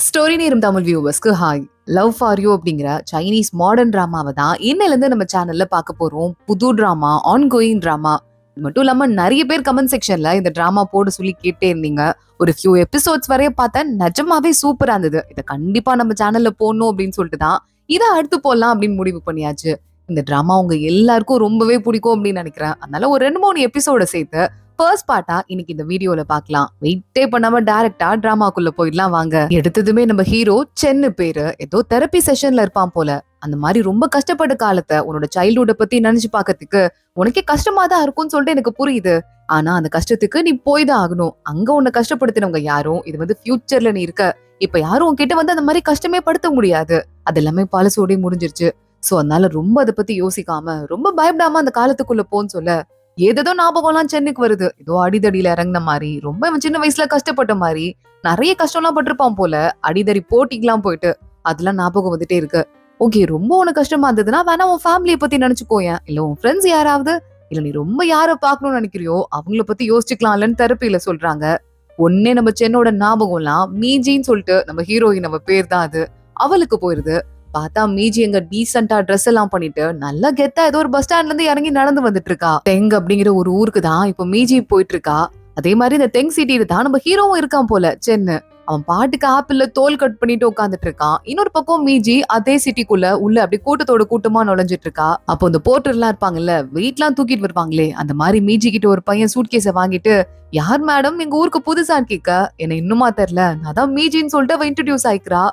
Story நேரம் தமிழ் வியூவர்ஸ்க்கு hi. Love for you அப்படிங்கிற சைனீஸ் மாடர்ன் டிராமாவை தான் இன்னிலிருந்து நம்ம சேனல்ல பார்க்க போறோம். புது டிராமா, ஆன் கோயிங் டிராமா. இது மட்டும் இல்லாம நிறைய பேர் கமெண்ட் செக்ஷன்ல இந்த டிராமா போட சொல்லி கேட்டே இருந்தீங்க. ஒரு ஃபியூ எபிசோட்ஸ் வரைய பார்த்தேன், நிஜமாவே சூப்பரா இருந்தது. இதை கண்டிப்பா நம்ம சேனல்ல போடணும் அப்படின்னு சொல்லிட்டு தான் இதை அடுத்து போடலாம் அப்படின்னு முடிவு பண்ணியாச்சு. இந்த டிராமா உங்க எல்லாருக்கும் ரொம்பவே பிடிக்கும் அப்படின்னு நினைக்கிறேன். அதனால ஒரு 2-3 எபிசோட சேர்த்து ஃபர்ஸ்ட் பார்ட்டா இன்னைக்கு இந்த வீடியோல பார்க்கலாம். வெயிட்டே பண்ணாம டைரக்டா டிராமாக்குள்ள போயிடலாம் வாங்க. எடுத்ததுமே நம்ம ஹீரோ சென்னு பேரு ஏதோ தெரப்பி செஷன்ல இருப்பான் போல. அந்த மாதிரி ரொம்ப கஷ்டப்பட்ட காலத்தை உன்னோட சைல்ட்ஹுட்ட பத்தி நினைச்சு பாக்கிறதுக்கு உனக்கே கஷ்டமா தான் இருக்கும்னு சொல்லிட்டு எனக்கு புரியுது. ஆனா அந்த கஷ்டத்துக்கு நீ போய் தான் ஆகணும். அங்க உன்னை கஷ்டப்படுத்தினவங்க யாரும் இது வந்து ஃபியூச்சர்ல நீ இருக்க. இப்ப யாரும் உன்கிட்ட வந்து அந்த மாதிரி கஷ்டமே படுத்த முடியாது. அது எல்லாமே பழசோடே முடிஞ்சிருச்சு. சோ அதனால ரொம்ப அதை பத்தி யோசிக்காம ரொம்ப பயப்படாம அந்த காலத்துக்குள்ள போன்னு சொல்ல ஏதோ ஞாபகம்லாம் சென்னைக்கு வருது. ஏதோ அடிதடியில இறங்கின மாதிரி, ரொம்ப இவன் சின்ன வயசுல கஷ்டப்பட்ட மாதிரி, நிறைய கஷ்டம்லாம் பட்டிருப்பான் போல. அடிதடி போட்டிக்கெல்லாம் போயிட்டு அதெல்லாம் ஞாபகம் வந்துட்டே இருக்கு. ஓகே, ரொம்ப உனக்கு கஷ்டமா இருந்ததுன்னா வேணா உன் ஃபேமிலியை பத்தி நினைச்சுக்கோயேன். இல்ல உன் ஃப்ரெண்ட்ஸ் யாராவது, இல்ல நீ ரொம்ப யார பாக்கணும்னு நினைக்கிறியோ அவங்கள பத்தி யோசிச்சுக்கலாம்லன்னு தெரப்பியில சொல்றாங்க. ஒன்னே நம்ம சென்னோட ஞாபகம்லாம் மீஜின்னு சொல்லிட்டு நம்ம ஹீரோயின் அவ பேர் தான் அது, அவளுக்கு போயிருது. பார்த்தா மீஜி எங்க டீசென்டா ட்ரெஸ் எல்லாம் பண்ணிட்டு நல்லா கெத்தா ஏதோ ஒரு பஸ் ஸ்டாண்ட்ல இருந்து இறங்கி நடந்து வந்துட்டு இருக்கா. டெங் அப்படிங்கிற ஒரு ஊருக்கு தான் இப்ப மீஜி போயிட்டு இருக்கா. அதே மாதிரி இந்த டெங் சிட்டியில தான் நம்ம ஹீரோவும் இருக்கான் போல சென்னு. அவன் பாட்டுக்கு ஆப்பிள்ல தோல் கட் பண்ணிட்டு உட்காந்துட்டு இருக்கான். இன்னொரு பக்கம் மீஜி அதே சிட்டிக்குள்ள உள்ள அப்படி கூட்டத்தோட கூட்டமா நுழைஞ்சிட்டு இருக்கா. அப்போ இந்த போர்ட்டர் எல்லாம் இருப்பாங்கல்ல, வெயிட் எல்லாம் தூக்கிட்டு வருவாங்களே, அந்த மாதிரி மீஜி கிட்ட ஒரு பையன் சூட்கேஸை வாங்கிட்டு, யார் மேடம் எங்க ஊருக்கு புதுசா கேட்க, என்ன இன்னுமா தெரியல, நான் தான் மீஜின்னு சொல்லிட்டு அவ இன்ட்ரடியூஸ் ஆயிக்கிறா.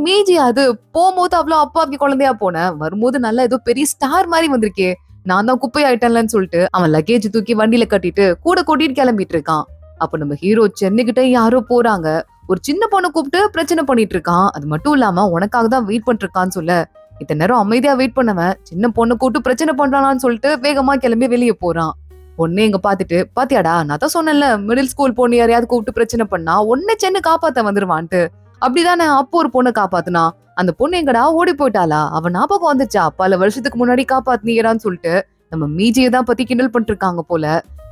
மீஜி அது போகும்போது அவ்வளவு அப்பாவி குழந்தையா போன, வரும்போது நல்லா ஏதோ பெரிய ஸ்டார் மாதிரி வந்திருக்கே, நான் தான் குப்பை ஆயிட்டேன்லன்னு சொல்லிட்டு அவன் லக்கேஜ் தூக்கி வண்டியில கட்டிட்டு கூட கூட்டிட்டு கிளம்பிட்டு இருக்கான். அப்ப நம்ம ஹீரோ சென்னைக்கிட்ட யாரோ போறாங்க. ஒரு சின்ன பொண்ணை கூப்பிட்டு பிரச்சனை பண்ணிட்டு இருக்கான். அது மட்டும் இல்லாம உனக்காக தான் வெயிட் பண்ணிட்டு இருக்கான்னு சொல்ல, இத்தனை நேரம் அமைதியா வெயிட் பண்ணவன் சின்ன பொண்ணை கூப்பிட்டு பிரச்சனை பண்றானான்னு சொல்லிட்டு வேகமா கிளம்பி வெளியே போறான். பொண்ணே எங்க பாத்துட்டு, பாத்தியாடா நான் தான் சொன்னேன்ல, மிடில் ஸ்கூல் பொண்ணு யாரையாவது கூப்பிட்டு பிரச்சனை பண்ணா உன்னை சென்னு காப்பாத்த வந்துருவான்ட்டு. அப்படிதானே அப்போ ஒரு பொண்ணை காப்பாத்துனா, அந்த பொண்ணு எங்கடா ஓடி போயிட்டாளா, அவன் ஞாபகம் வந்துச்சா பல வருஷத்துக்கு முன்னாடி காப்பாத்தினீங்கறான்னு சொல்லிட்டு நம்ம மீஜியை தான் பத்தி கிண்டல் பண்ணிட்டு இருக்காங்க போல.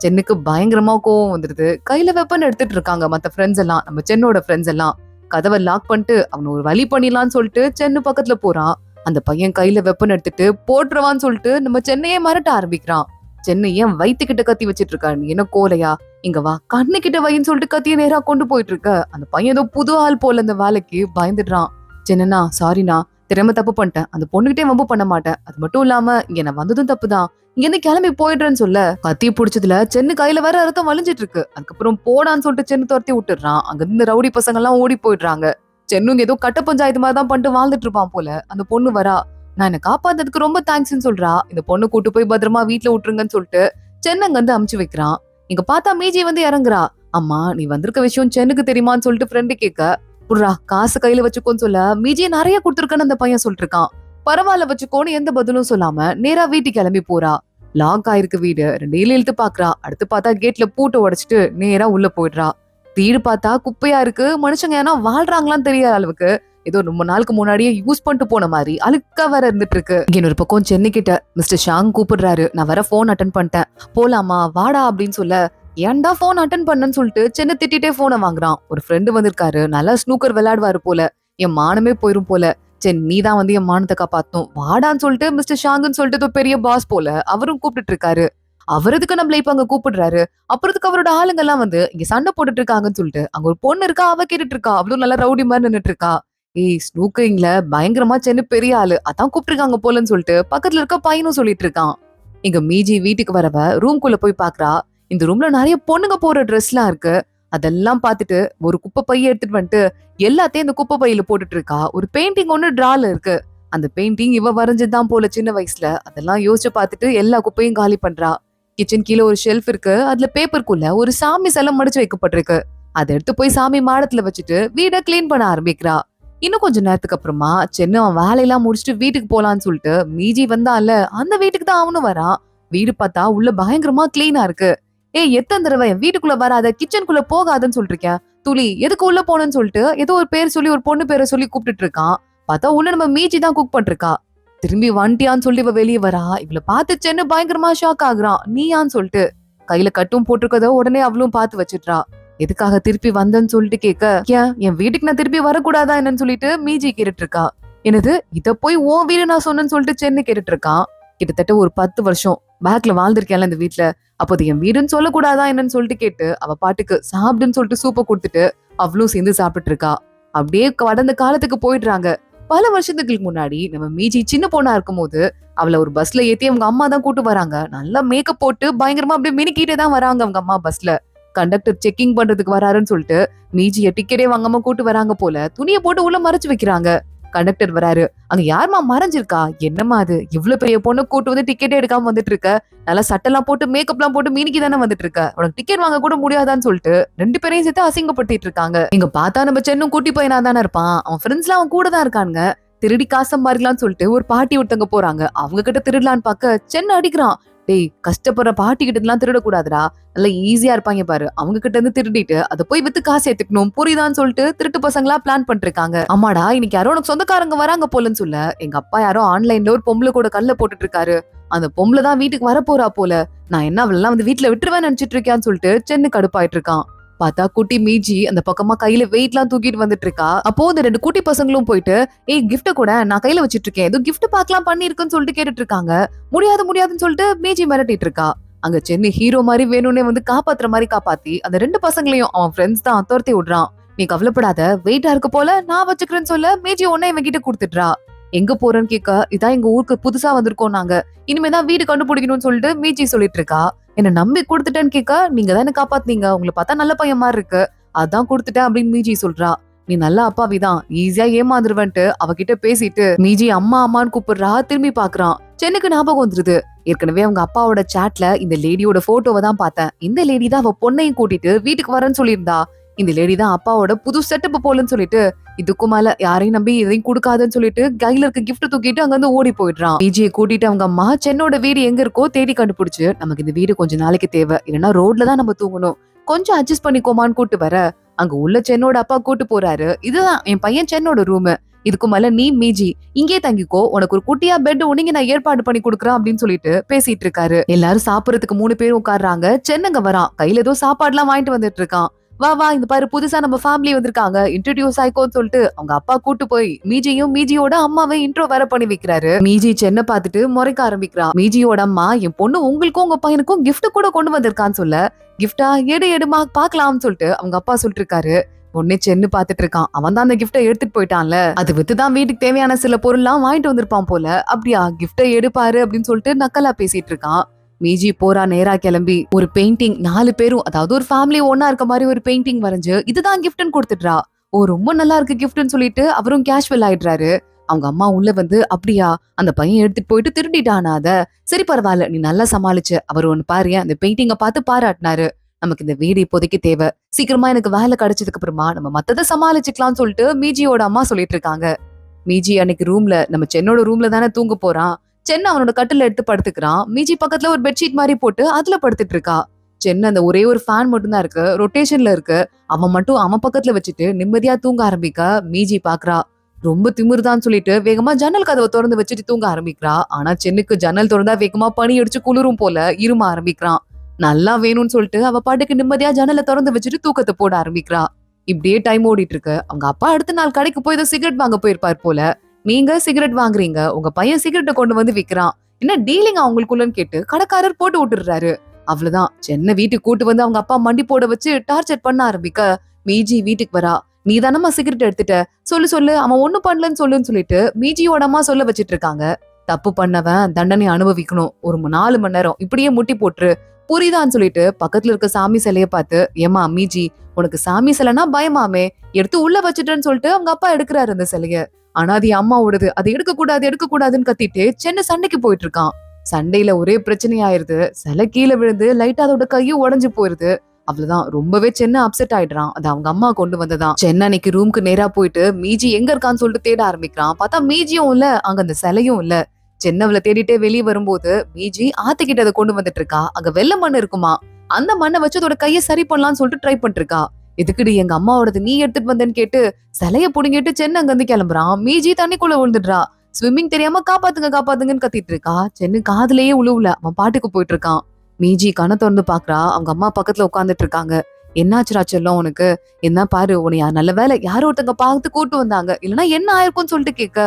சென்னுக்கு பயங்கரமா கோவம் வந்துருது. கையில வெப்பன் எடுத்துட்டு இருக்காங்க மத்த ஃப்ரெண்ட்ஸ் எல்லாம், நம்ம சென்னோட ஃப்ரெண்ட்ஸ் எல்லாம். கதவை லாக் பண்ணிட்டு அவனை ஒரு வழி பண்ணிடலான்னு சொல்லிட்டு சென்னு பக்கத்துல போறான். அந்த பையன் கையில வெப்பன் எடுத்துட்டு போட்டுருவான்னு சொல்லிட்டு நம்ம சென்னையே மிரட்ட ஆரம்பிக்கிறான். சென்னை ஏன் வயிற்றுக்கிட்ட கத்தி வச்சிட்டு இருக்கா, நீ என்ன கோலையா, இங்க வா கண்ணு கிட்ட வைன்னு சொல்லிட்டு கத்திய நேரா கொண்டு போயிட்டு இருக்க. அந்த பையன் ஏதோ புது ஆள் போல அந்த வேலைக்கு பயந்துடுறான். சென்னா சாரிண்ணா, தெரியாம தப்பு பண்ணிட்டேன், அந்த பொண்ணுகிட்டே வம்பு பண்ண மாட்டேன், அது மட்டும் இல்லாம இங்க நான் வந்ததும் தப்புதான், இங்க இருந்து கிளம்பி போயிடுறேன்னு சொல்ல, கத்திய புடிச்சதுல சென்னு கையில வேற ரத்தம் வலிஞ்சிட்டு இருக்கு. அதுக்கப்புறம் போடான்னு சொல்லிட்டு சென்னு துரத்தி விட்டுறான். அங்க இருந்து ரவுடி பசங்க எல்லாம் ஓடி போயிடுறாங்க. சென்னுங்க ஏதோ கட்ட பஞ்சாயத்து மாதிரி தான் பண்ணிட்டு வாழ்ந்துட்டு இருப்பான் போல. அந்த பொண்ணு வரா, நான் என்ன காப்பாத்ததுக்கு ரொம்ப தேங்க்ஸ்ன்னு சொல்றா. இந்த பொண்ணு கூட்டு போய் பத்திரமா வீட்டுல விட்டுருங்கன்னு சொல்லிட்டு சென்னங்க வந்து அமுச்சு வைக்கிறான். இங்க பார்த்தா மீஜி வந்து இறங்குறா. அம்மா நீ வந்திருக்க விஷயம் சென்னுக்கு தெரியுமான்னு சொல்லிட்டு ஃப்ரெண்டு கேட்க, புடுறா காசு கையில வச்சுக்கோன்னு சொல்ல, மீஜியை நிறைய கொடுத்துருக்கன்னு அந்த பையன் சொல்லிட்டு இருக்கான். பரவாயில்ல வச்சுக்கோன்னு எந்த பதிலும் சொல்லாம நேரா வீட்டுக்கு கிளம்பி போறா. லாக் ஆயிருக்கு வீடு. 2 இழுத்து பாக்குறா. அடுத்து பார்த்தா கேட்ல பூட்டை உடைச்சிட்டு நேரா உள்ள போயிடுறா. வீடு பார்த்தா குப்பையா இருக்கு. மனுஷங்க ஏன்னா வாழ்றாங்களான்னு தெரியாத அளவுக்கு ஏதோ ரொம்ப நாளுக்கு முன்னாடியே யூஸ் பண்ணிட்டு போன மாதிரி அழுக்கா வேற இருந்துட்டு இருக்கு. இங்க ஒரு பக்கம் சென்னை கிட்ட மிஸ்டர் ஷாங் கூப்பிடுறாரு. நான் வர போன் அட்டன் பண்ணிட்டேன், போலாமா வாடா அப்படின்னு சொல்ல, ஏன்டா போன் அட்டன் பண்ணன்னு சொல்லிட்டு சென்னை திட்டிட்டே போனை வாங்குறான். ஒரு ஃப்ரெண்டு வந்திருக்காரு, நல்லா ஸ்னூக்கர் விளையாடுவாரு போல, என் மானமே போயிரும் போல, சென் நீ தான் வந்து என் மானத்தை காப்பாத்தணும் வாடான்னு சொல்லிட்டு மிஸ்டர் ஷாங்குன்னு சொல்லிட்டு பெரிய பாஸ் போல அவரும் கூப்பிட்டு இருக்காரு. அவரதுக்கு நம்மள இப்ப அங்க கூப்பிடுறாரு. அப்புறத்துக்கு அவரோட ஆளுங்க எல்லாம் வந்து இங்க சண்டை போட்டுட்டு இருக்காங்கன்னு சொல்லிட்டு அங்க ஒரு பொண்ணு இருக்கா, அவ கேட்டுட்டு இருக்கா. அவ்வளவு நல்லா ரவுடி மாதிரி நின்னுட்டு இருக்கா. ஏய் ஸ்னூக்கரிங்ல பயங்கரமா சென்னு பெரிய ஆளு, அதான் கூப்பிட்டுருக்காங்க போலன்னு சொல்லிட்டு பக்கத்துல இருக்க பையனும் சொல்லிட்டு இருக்கான். இங்க மீஜி வீட்டுக்கு வரவ ரூம்குள்ள போய் பாக்குறா. இந்த ரூம்ல நிறைய பொண்ணுங்க போற ட்ரெஸ் எல்லாம் இருக்கு. அதெல்லாம் பாத்துட்டு ஒரு குப்பை பைய எடுத்துட்டு வந்துட்டு எல்லாத்தையும் இந்த குப்பை பையில போட்டுட்டு இருக்கா. ஒரு பெயிண்டிங் ஒண்ணு டிரால இருக்கு. அந்த பெயிண்டிங் இவ வரைஞ்சதுதான் போல சின்ன வயசுல. அதெல்லாம் யோசிச்சு பாத்துட்டு எல்லா குப்பையும் காலி பண்றா. கிச்சன் கீழே ஒரு ஷெல்ஃப் இருக்கு. அதுல பேப்பருக்குள்ள ஒரு சாமி சிலை மடிச்சு வைக்கப்பட்டிருக்கு. அதை எடுத்து போய் சாமி மாடத்துல வச்சுட்டு வீட கிளீன் பண்ண ஆரம்பிக்கிறா. இன்னும் கொஞ்ச நேரத்துக்கு அப்புறமா சென்னு அவன் வேலையெல்லாம் முடிச்சுட்டு வீட்டுக்கு போலான்னு சொல்லிட்டு மீஜி வந்தால அந்த வீட்டுக்கு தான் அவனும் வரான். வீடு பார்த்தா உள்ள பயங்கரமா கிளீனா இருக்கு. ஏய் எத்தனை தடவை என் வீட்டுக்குள்ள வராத, கிச்சனுக்குள்ள போகாதுன்னு சொல்லிருக்கேன், துளி எதுக்கு உள்ள போனன்னு சொல்லிட்டு ஏதோ ஒரு பேர் சொல்லி ஒரு பொண்ணு பேரை சொல்லி கூப்பிட்டு இருக்கான். பார்த்தா உள்ள நம்ம மீஜி தான் குக் பண்ணிருக்கா. திரும்பி வண்டியான்னு சொல்லி இவ வெளியே வரா. இவளை பார்த்து சென்னு பயங்கரமா ஷாக் ஆகுறான். நீயான்னு சொல்லிட்டு கையில கட்டும் போட்டிருக்கத உடனே அவளும் பார்த்து வச்சிடுறா. எதுக்காக திருப்பி வந்தேன்னு சொல்லிட்டு கேட்க, ஏன் என் வீட்டுக்கு நான் திருப்பி வரக்கூடாதா என்னன்னு சொல்லிட்டு மீஜி கேட்டுட்டு இருக்கா. எனது இத போய் உன் வீடு நான் சொன்னேன்னு சொல்லிட்டு சென்னு கேட்டுட்டு இருக்கான். கிட்டத்தட்ட ஒரு 10 வருஷம் பேக்ல வாழ்ந்திருக்கேன்ல இந்த வீட்டுல, அப்போ அது என் வீடுன்னு சொல்லக்கூடாதா என்னன்னு சொல்லிட்டு கேட்டு அவ பாட்டுக்கு சாப்பிடுன்னு சொல்லிட்டு சூப்பை கொடுத்துட்டு அவளும் சேர்ந்து சாப்பிட்டுட்டு இருக்கா. அப்படியே கடந்த காலத்துக்கு போயிடுறாங்க. பல வருஷத்துக்கு முன்னாடி நம்ம மீஜி சின்ன பொண்ணா இருக்கும் போது அவளை ஒரு பஸ்ல ஏத்தி அவங்க அம்மா தான் கூட்டு வராங்க. நல்லா மேக்கப் போட்டு பயங்கரமா அப்படியே மினிக்கிட்டே தான் வராங்க அவங்க அம்மா பஸ்ல. கண்டக்டர் செக்கிங் பண்றதுக்கு வராருன்னு சொல்லிட்டு மீஜிய டிக்கெட்டே வாங்காம கூட்டு வராங்க போல, துணியை போட்டு உள்ள மறைச்சு வைக்கிறாங்க. கண்டக்டர் வராரு, அங்க யாருமா மறைஞ்சிருக்கா, என்னமா அது இவ்வளவு பெரிய பொண்ணு கூட்டு வந்து டிக்கெட்டே எடுக்காம வந்துட்டு இருக்க, நல்லா சட்டெல்லாம் போட்டு மேக்கப் எல்லாம் போட்டு மீனிக்கு தானே வந்துட்டு இருக்க, உனக்கு டிக்கெட் வாங்க கூட முடியாதான்னு சொல்லிட்டு 2 பேரையும் சேர்த்து அசிங்கப்படுத்திட்டு இருக்காங்க. இங்க பார்த்தா நம்ம சென்னும் குட்டி பையனா தானே இருப்பான், அவன் ஃப்ரெண்ட்ஸ் எல்லாம் அவன் கூட தான் இருக்கானுங்க. திருடி காசம் மாறிக்கலாம்னு சொல்லிட்டு ஒரு பாட்டி ஒருத்தங்க போறாங்க, அவங்க கிட்ட திருடலான்னு பாக்க சென்னை அடிக்கிறான். டேய், கஷ்டப்படுற பாட்டி கிட்ட எல்லாம் திருடக்கூடாதுடா, நல்லா ஈஸியா இருப்பாங்க பாரு, அவங்க கிட்ட இருந்து திருடிட்டு அதை போய் வித்து காசு ஏத்துக்கணும் புரியுதான்னு சொல்லிட்டு திருட்டு பசங்களா பிளான் பண்ணிருக்காங்க. ஆமாடா, இன்னைக்கு யாரோ உனக்கு சொந்தக்காரங்க வராங்க போலன்னு சொல்ல, எங்க அப்பா யாரோ ஆன்லைன்ல ஒரு பொம்பளை கூட கல்ல போட்டுட்டு இருக்காரு, அந்த பொம்பளை தான் வீட்டுக்கு வர போறா போல, நான் என்ன அவளெல்லாம் வந்து வீட்டுல விட்டுருவேன் நினைச்சிட்டு இருக்கேன்னு சொல்லிட்டு சென்னு கடுப்பாயிட்டு இருக்கான். பார்த்தா குட்டி மீஜி அந்த பக்கமா கையில வெயிட் எல்லாம் தூக்கிட்டு வந்துட்டு இருக்கா. அப்போ இந்த 2 குட்டி பசங்களும் போயிட்டு, ஏய் கிஃப்ட கூட நான் கையில வச்சிட்டு இருக்கேன், ஏதோ கிஃப்ட் பாக்கலாம் பண்ணிருக்குன்னு சொல்லிட்டு கேட்டுட்டு இருக்காங்க. முடியாதுன்னு சொல்லிட்டு மீஜி மிரட்டிட்டு இருக்கா. அங்க சென்னை ஹீரோ மாதிரி வேணும்னே வந்து காப்பாத்துற மாதிரி காப்பாத்தி அந்த 2 பசங்களையும் அவன் ஃப்ரெண்ட்ஸ் தான் துரத்தி விடுறான். நீ கவலைப்படாத, வெயிட்டா இருக்க போல நான் வச்சுக்கிறேன்னு சொல்ல மீஜி உடனே இவன் கிட்ட கொடுத்துடுறா. எங்க போறேன்னு கேட்க, இதான் எங்க ஊருக்கு புதுசா வந்திருக்கோம் நாங்க, இனிமேதான் வீடு கண்டுபிடிக்கணும்னு சொல்லிட்டு மீஜி சொல்லிட்டு இருக்கா. என்ன நம்பி கொடுத்துட்டேன்னு கேட்க, நீங்க தான் என்ன காப்பாத்தீங்க, உங்களை பார்த்தா நல்ல பையன் மாதிரி இருக்கு, அதான் கொடுத்துட்டேன் அப்படின்னு மீஜி சொல்றா. நீ நல்ல அப்பாவிதான், ஈஸியா ஏமாந்துருவன்ட்டு அவகிட்ட பேசிட்டு மீஜி அம்மான்னு கூப்பிடுறா. திரும்பி பாக்குறான். சென்னுக்கு ஞாபகம் வந்துருது, ஏற்கனவே அவங்க அப்பாவோட சாட்ல இந்த லேடியோட போட்டோவை தான் பார்த்தேன், இந்த லேடி தான் அவ பொண்ணையும் கூட்டிட்டு வீட்டுக்கு வரேன்னு சொல்லியிருந்தா, இந்த லேடி தான் அப்பாவோட புது செட்டப் போலன்னு சொல்லிட்டு இதுக்கும் மேல யாரையும் நம்பி எதையும் கொடுக்காதுன்னு சொல்லிட்டு கையில இருக்க கிஃப்ட் தூக்கிட்டு அங்க இருந்து ஓடி போயிடுறான். மீஜியை கூட்டிட்டு அவங்க அம்மா சென்னோட வீடு எங்க இருக்கோ தேடி கண்டுபிடிச்சு, நமக்கு இந்த வீடு கொஞ்ச நாளைக்கு தேவை, இல்லைன்னா ரோட்ல தான் நம்ம தூங்கணும், கொஞ்சம் அட்ஜஸ்ட் பண்ணிக்கோமான்னு கூட்டு வர அங்க உள்ள சென்னோட அப்பா கூட்டு போறாரு. இதுதான் என் பையன் சென்னோட ரூம், இதுக்கு மேல நீ மீஜி இங்கே தங்கிக்கோ, உனக்கு ஒரு குட்டியா பெட் உனக்கு நான் ஏற்பாடு பண்ணி கொடுக்குறேன் அப்படின்னு சொல்லிட்டு பேசிட்டு இருக்காரு. எல்லாரும் சாப்பிடறதுக்கு 3 பேரும் உட்காடுறாங்க. சென்னங்க வரான், கையில ஏதோ சாப்பாடு எல்லாம் வாங்கிட்டு வந்துட்டு இருக்கான். வா இந்த பாரு, புதுசா நம்ம ஃபேமிலி வந்திருக்காங்க, இன்ட்ரோடியூஸ் ஆயிக்கோன்னு சொல்லிட்டு அவங்க அப்பா கூட்டு போய் மீஜியும் மீஜியோட அம்மாவை இன்ட்ரோ வேற பண்ணி வைக்கிறாரு. மீஜி சென்னை பார்த்துட்டு முறைக்க ஆரம்பிக்கிறா. மீஜியோட அம்மா, என் பொண்ணு உங்களுக்கும் உங்க பையனுக்கும் கிஃப்ட் கூட கொண்டு வந்திருக்கான்னு சொல்ல, கிஃப்டா எடுமா பாக்கலாம்னு சொல்லிட்டு அவங்க அப்பா சொல்லிட்டு இருக்காரு. உடனே சென்னு பாத்துட்டு இருக்கான், அவன் தான் அந்த கிஃப்ட எடுத்துட்டு போயிட்டான்ல, அது வித்துதான் வீட்டுக்கு தேவையான சில பொருள் எல்லாம் வாங்கிட்டு வந்திருப்பான் போல, அப்படியா கிஃப்ட எடுப்பாரு அப்படின்னு சொல்லிட்டு நக்கலா பேசிட்டு இருக்கான். மீஜி போறா நேரா கிளம்பி ஒரு பெயிண்டிங் 4 பேரும், அதாவது ஒரு ஃபேமிலி ஒன்னா இருக்க மாதிரி ஒரு பெயிண்டிங் வரைஞ்சு இதுதான் கிஃப்ட்னு கொடுத்துடுறா. ஓ ரொம்ப நல்லா இருக்கு கிஃப்ட்னு சொல்லிட்டு அவரும் கேஷுவல் ஆயிடுறாரு. அவங்க அம்மா உள்ள வந்து, அப்படியா அந்த பையன் எடுத்துட்டு போயிட்டு திருடிட்டானா, அத சரி பரவாயில்ல நீ நல்லா சமாளிச்சு, அவர் ஒன்னு பாரு அந்த பெயிண்டிங்க பார்த்து பாராட்டினாரு, நமக்கு இந்த வீடு இப்போதைக்கு தேவை, சீக்கிரமா எனக்கு வேலை கிடைச்சதுக்கு அப்புறமா நம்ம மத்ததை சமாளிச்சுக்கலாம்னு சொல்லிட்டு மீஜியோட அம்மா சொல்லிட்டு இருக்காங்க. மீஜி அன்னைக்கு ரூம்ல, நம்ம சென்னோட ரூம்ல தானே தூங்க போறான். சென்னை அவனோட கட்டில எடுத்து படுத்துக்கிறான். மீஜி பக்கத்துல ஒரு பெட்ஷீட் மாதிரி போட்டு அதுல படுத்துட்டு இருக்கா. சென்னை அந்த ஒரே ஒரு ஃபேன் மட்டும் தான் இருக்கு, ரொட்டேஷன்ல இருக்கு, அவன் மட்டும் அவன் பக்கத்துல வச்சுட்டு நிம்மதியா தூங்க ஆரம்பிக்க மீஜி பாக்குறா. ரொம்ப திமிருதான்னு சொல்லிட்டு வேகமா ஜன்னல் கதவை திறந்து வச்சுட்டு தூங்க ஆரம்பிக்கிறா. ஆனா சென்னுக்கு ஜன்னல் திறந்தா வேகமா பனி அடிச்சு குளிரும் போல இரும ஆரம்பிக்கிறான். நல்லா வேணும்னு சொல்லிட்டு அவ பாட்டுக்கு நிம்மதியா ஜன்னலை திறந்து வச்சுட்டு தூக்கத்தை போட ஆரம்பிக்கிறா. இப்படியே டைம் ஓடிட்டு இருக்கு. அவங்க அப்பா அடுத்த நாள் கடைக்கு போய் ஏதோ சிகரெட் வாங்க போயிருப்பார் போல. நீங்க சிகரெட் வாங்குறீங்க, உங்க பையன் சிகரெட்டை கொண்டு வந்து விக்கிறான், என்ன டீலிங் அவங்களுக்குள்ளன்னு கேட்டு கடைக்காரர் போட்டு விட்டுறாரு. அவ்வளவுதான், சென்னை வீட்டுக்கு கூட்டு வந்து அவங்க அப்பா மண்டி போட வச்சு டார்ச்சர் பண்ண ஆரம்பிக்க மீஜி வீட்டுக்கு வரா. நீ தானம்மா சிகரெட் எடுத்துட்ட, சொல்லு அவன் ஒண்ணும் பண்ணலன்னு சொல்லிட்டு மீஜியோட அம்மா சொல்ல வச்சிட்டு இருக்காங்க. தப்பு பண்ணவன் தண்டனை அனுபவிக்கணும், ஒரு 4 மணி நேரம் இப்படியே முட்டி போட்டுரு புரியுதான்னு சொல்லிட்டு பக்கத்துல இருக்க சாமி சிலைய பார்த்து, ஏமா மீஜி உனக்கு சாமி சிலைனா பயமாமே, எடுத்து உள்ள வச்சுட்டேன்னு சொல்லிட்டு அவங்க அப்பா எடுக்கிறாரு அந்த சிலைய. ஆனா அது அம்மாவோடது, அது எடுக்க கூடாதுன்னு கத்திட்டு சென்னை சண்டைக்கு போயிட்டு இருக்கான். சண்டையில ஒரே பிரச்சனை ஆயிருது, சிலை கீழே விழுந்து லைட்டா அதோட கையும் உடஞ்சு போயிருது. அவ்வளவுதான், ரொம்பவே சென்னை அப்செட் ஆயிடுறான். அது அவங்க அம்மா கொண்டு வந்ததான். சென்னை அன்னைக்கு ரூம்க்கு நேரா போயிட்டு மீஜி எங்க இருக்கான்னு சொல்லிட்டு தேட ஆரம்பிக்கிறான். பார்த்தா மீஜியும் இல்ல, அங்க அந்த சிலையும் இல்ல. சென்னவள தேடிட்டே வெளியே வரும்போது மீஜி ஆத்துக்கிட்ட அதை கொண்டு வந்துட்டு இருக்கா. அங்க வெள்ளை மண் இருக்குமா, அந்த மண்ணை வச்சு அதோட கையை சரி பண்ணலாம்னு சொல்லிட்டு ட்ரை பண்ணிட்டு இருக்கா. எதுக்குடி எங்க அம்மாவோடது நீ எடுத்துட்டு வந்தேன்னு கேட்டு சிலைய புடுங்கிட்டு சென்னை அங்க இருந்து கிளம்புறான். மீஜி தண்ணிக்குள்ள விழுந்துடுறா. ஸ்விம்மிங் தெரியாம காப்பாத்துங்கன்னு கத்திட்டு இருக்கா. சென்னு காதுலயே உழுவுல, அவன் பாட்டுக்கு போயிட்டு இருக்கான். மீஜி கண்ணை திறந்து பாக்குறா. அவங்க அம்மா பக்கத்துல உட்காந்துட்டு இருக்காங்க. என்னாச்சுடா செல்லம் உனக்கு? என்ன பாரு உன்னை நல்ல வேலை யாரோ ஒருத்தங்க பார்த்து கூட்டு வந்தாங்க, இல்லன்னா என்ன ஆயிருக்கும்னு சொல்லிட்டு கேட்க,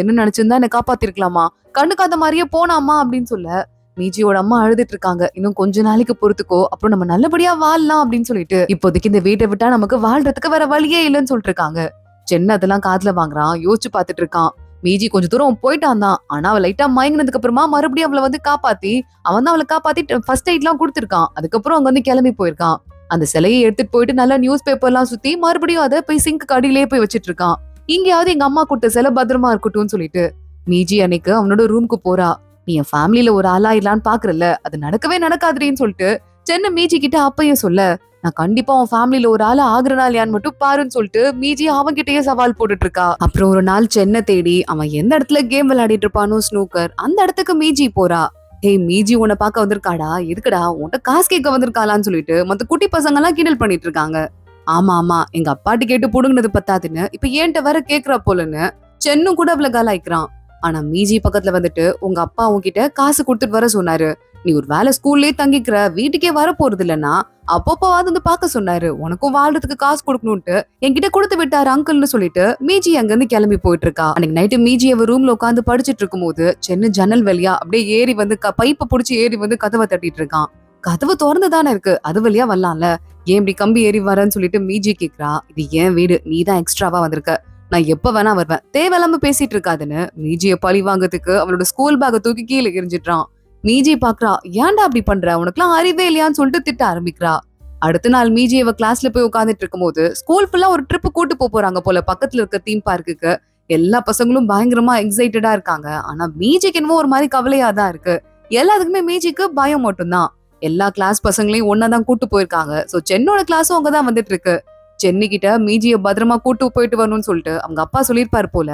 என்ன நினைச்சிருந்தா என்ன காப்பாத்திருக்கலாமா, கண்ணுக்காத மாதிரியே போனாமா அப்படின்னு சொல்ல மீஜியோட அம்மா அழுதுட்டு இருக்காங்க. இன்னும் கொஞ்ச நாளைக்கு பொறுத்துக்கோ, அப்புறம் நம்ம நல்லபடியா வாழலாம் அப்படின்னு சொல்லிட்டு இப்போதைக்கு இந்த வீட்டை விட்டா நமக்கு வாழ்றதுக்கு வேற வழியே இல்லைன்னு சொல்லிட்டு இருக்காங்க. சென்னை அதெல்லாம் காதுல வாங்குறான். யோசிச்சு பாத்துட்டு இருக்கான். மீஜி கொஞ்ச தூரம் போயிட்டான் தான். ஆனா அவ லைட்டா மயங்கினதுக்கு அப்புறமா மறுபடியும் அவளை வந்து காப்பாத்தி அவன் தான் அவளை காப்பாத்தி ஃபர்ஸ்ட் எய்ட் எல்லாம் கொடுத்திருக்கான். அதுக்கப்புறம் அங்க வந்து கிளம்பி போயிருக்கான். அந்த சிலையை எடுத்துட்டு போயிட்டு நல்லா நியூஸ் பேப்பர் எல்லாம் சுத்தி மறுபடியும் அதை போய் சிங்க் அடியிலேயே போய் வச்சிட்டு இருக்கான். இங்கேயாவது எங்க அம்மா கொடுத்த சிலை பத்திரமா இருக்கட்டும்னு சொல்லிட்டு மீஜி அன்னைக்கு அவனோட ரூமுக்கு போறா. நீ என் ஃபேமிலியில ஒரு ஆளா இல்லான்னு பாக்குறல, அது நடக்கவே நடக்காதுன்னு சொல்லிட்டு சென்னை மீஜி கிட்ட அப்பையும் சொல்ல, நான் கண்டிப்பா உன் ஃபேமிலியில ஒரு ஆளா ஆகுறனா இல்லையான்னு மட்டும் பாருன்னு சொல்லிட்டு மீஜி அவன்கிட்டயே சவால் போட்டுட்டு இருக்கா. அப்புறம் ஒரு நாள் சென்னை தேடி அவன் எந்த இடத்துல கேம் விளையாடிட்டு இருப்பானோ ஸ்னூக்கர், அந்த இடத்துக்கு மீஜி போறா. ஹேய் மீஜி உன்னை பார்க்க வந்திருக்காடா, எதுக்குடா உன்கிட்ட காசு கேட்க வந்திருக்காளான்னு சொல்லிட்டு மத்த குட்டி பசங்க எல்லாம் கிண்டல் பண்ணிட்டு இருக்காங்க. ஆமா ஆமா எங்க அப்பாட்டி கேட்டு புடுங்கினது பத்தாதுன்னு இப்ப ஏன்ட்ட வேற கேக்குறா போலன்னு சென்னும் கூட அவ்வளவு காலாய்க்கிறான். ஆனா மீஜி பக்கத்துல வந்துட்டு உங்க அப்பா உன்கிட்ட காசு கொடுத்துட்டு வர சொன்னாரு, நீ ஒரு வேலை ஸ்கூல்லயே தங்கிக்கிற, வீட்டுக்கே வர போறது இல்லன்னா அப்பப்போவாது வந்து பாக்க சொன்னாரு, உனக்கும் வாழ்றதுக்கு காசு கொடுக்கணும்ட்டு என்கிட்ட கொடுத்து விட்டாரு அங்கிள்னு சொல்லிட்டு மீஜி அங்க இருந்து கிளம்பி போயிட்டு இருக்கா. அன்னைக்கு நைட்டு மீஜி அவ ரூம்ல உட்காந்து படிச்சுட்டு இருக்கும் போது சென்னை ஜன்னல் வழியா அப்படியே ஏறி வந்து பைப்பை புடிச்சு ஏறி வந்து கதவை தட்டிட்டு இருக்கான். கதவு திறந்துதானே இருக்கு, அது வழியா வரலாம்ல, ஏன் இப்படி கம்பி ஏறி வரேன்னு சொல்லிட்டு மீஜி கேக்குறா. இது ஏன் வீடு, நீதான் எக்ஸ்ட்ராவா வந்திருக்க, நான் எப்ப வேணா வருவேன், தேவையில்லாம பேசிட்டு இருக்காதுன்னு மீஜிய பழி வாங்கறதுக்கு அவளோட ஸ்கூல் பேக்கை தூக்கி கீழே எரிஞ்சிட்டான். மீஜி பாக்குறா, ஏன்டா அப்படி பண்ற, உனக்குலாம் அறிவே இல்லையான்னு சொல்லிட்டு திட்ட ஆரம்பிக்கிறா. அடுத்த நாள் மீஜி அவ கிளாஸ்ல போய் உட்காந்துட்டு இருக்கும் போது ஸ்கூல் ஃபுல்லா ஒரு ட்ரிப் கூட்டு போறாங்க போல பக்கத்துல இருக்க தீம் பார்க்குக்கு. எல்லா பசங்களும் பயங்கரமா எக்ஸைட்டடா இருக்காங்க. ஆனா மீஜிக்கு என்னவோ ஒரு மாதிரி கவலையா தான் இருக்கு. எல்லாத்துக்குமே மீஜிக்கு பயம் மட்டும்தான். எல்லா கிளாஸ் பசங்களையும் ஒன்னாதான் கூட்டு போயிருக்காங்க. சோ சென்னோட கிளாஸும் அங்கதான் வந்துட்டு இருக்கு. சென்னி கிட்ட மீஜிய பத்திரமா கூட்டு போயிட்டு வரணும்னு சொல்லிட்டு அவங்க அப்பா சொல்லிருப்பாரு போல.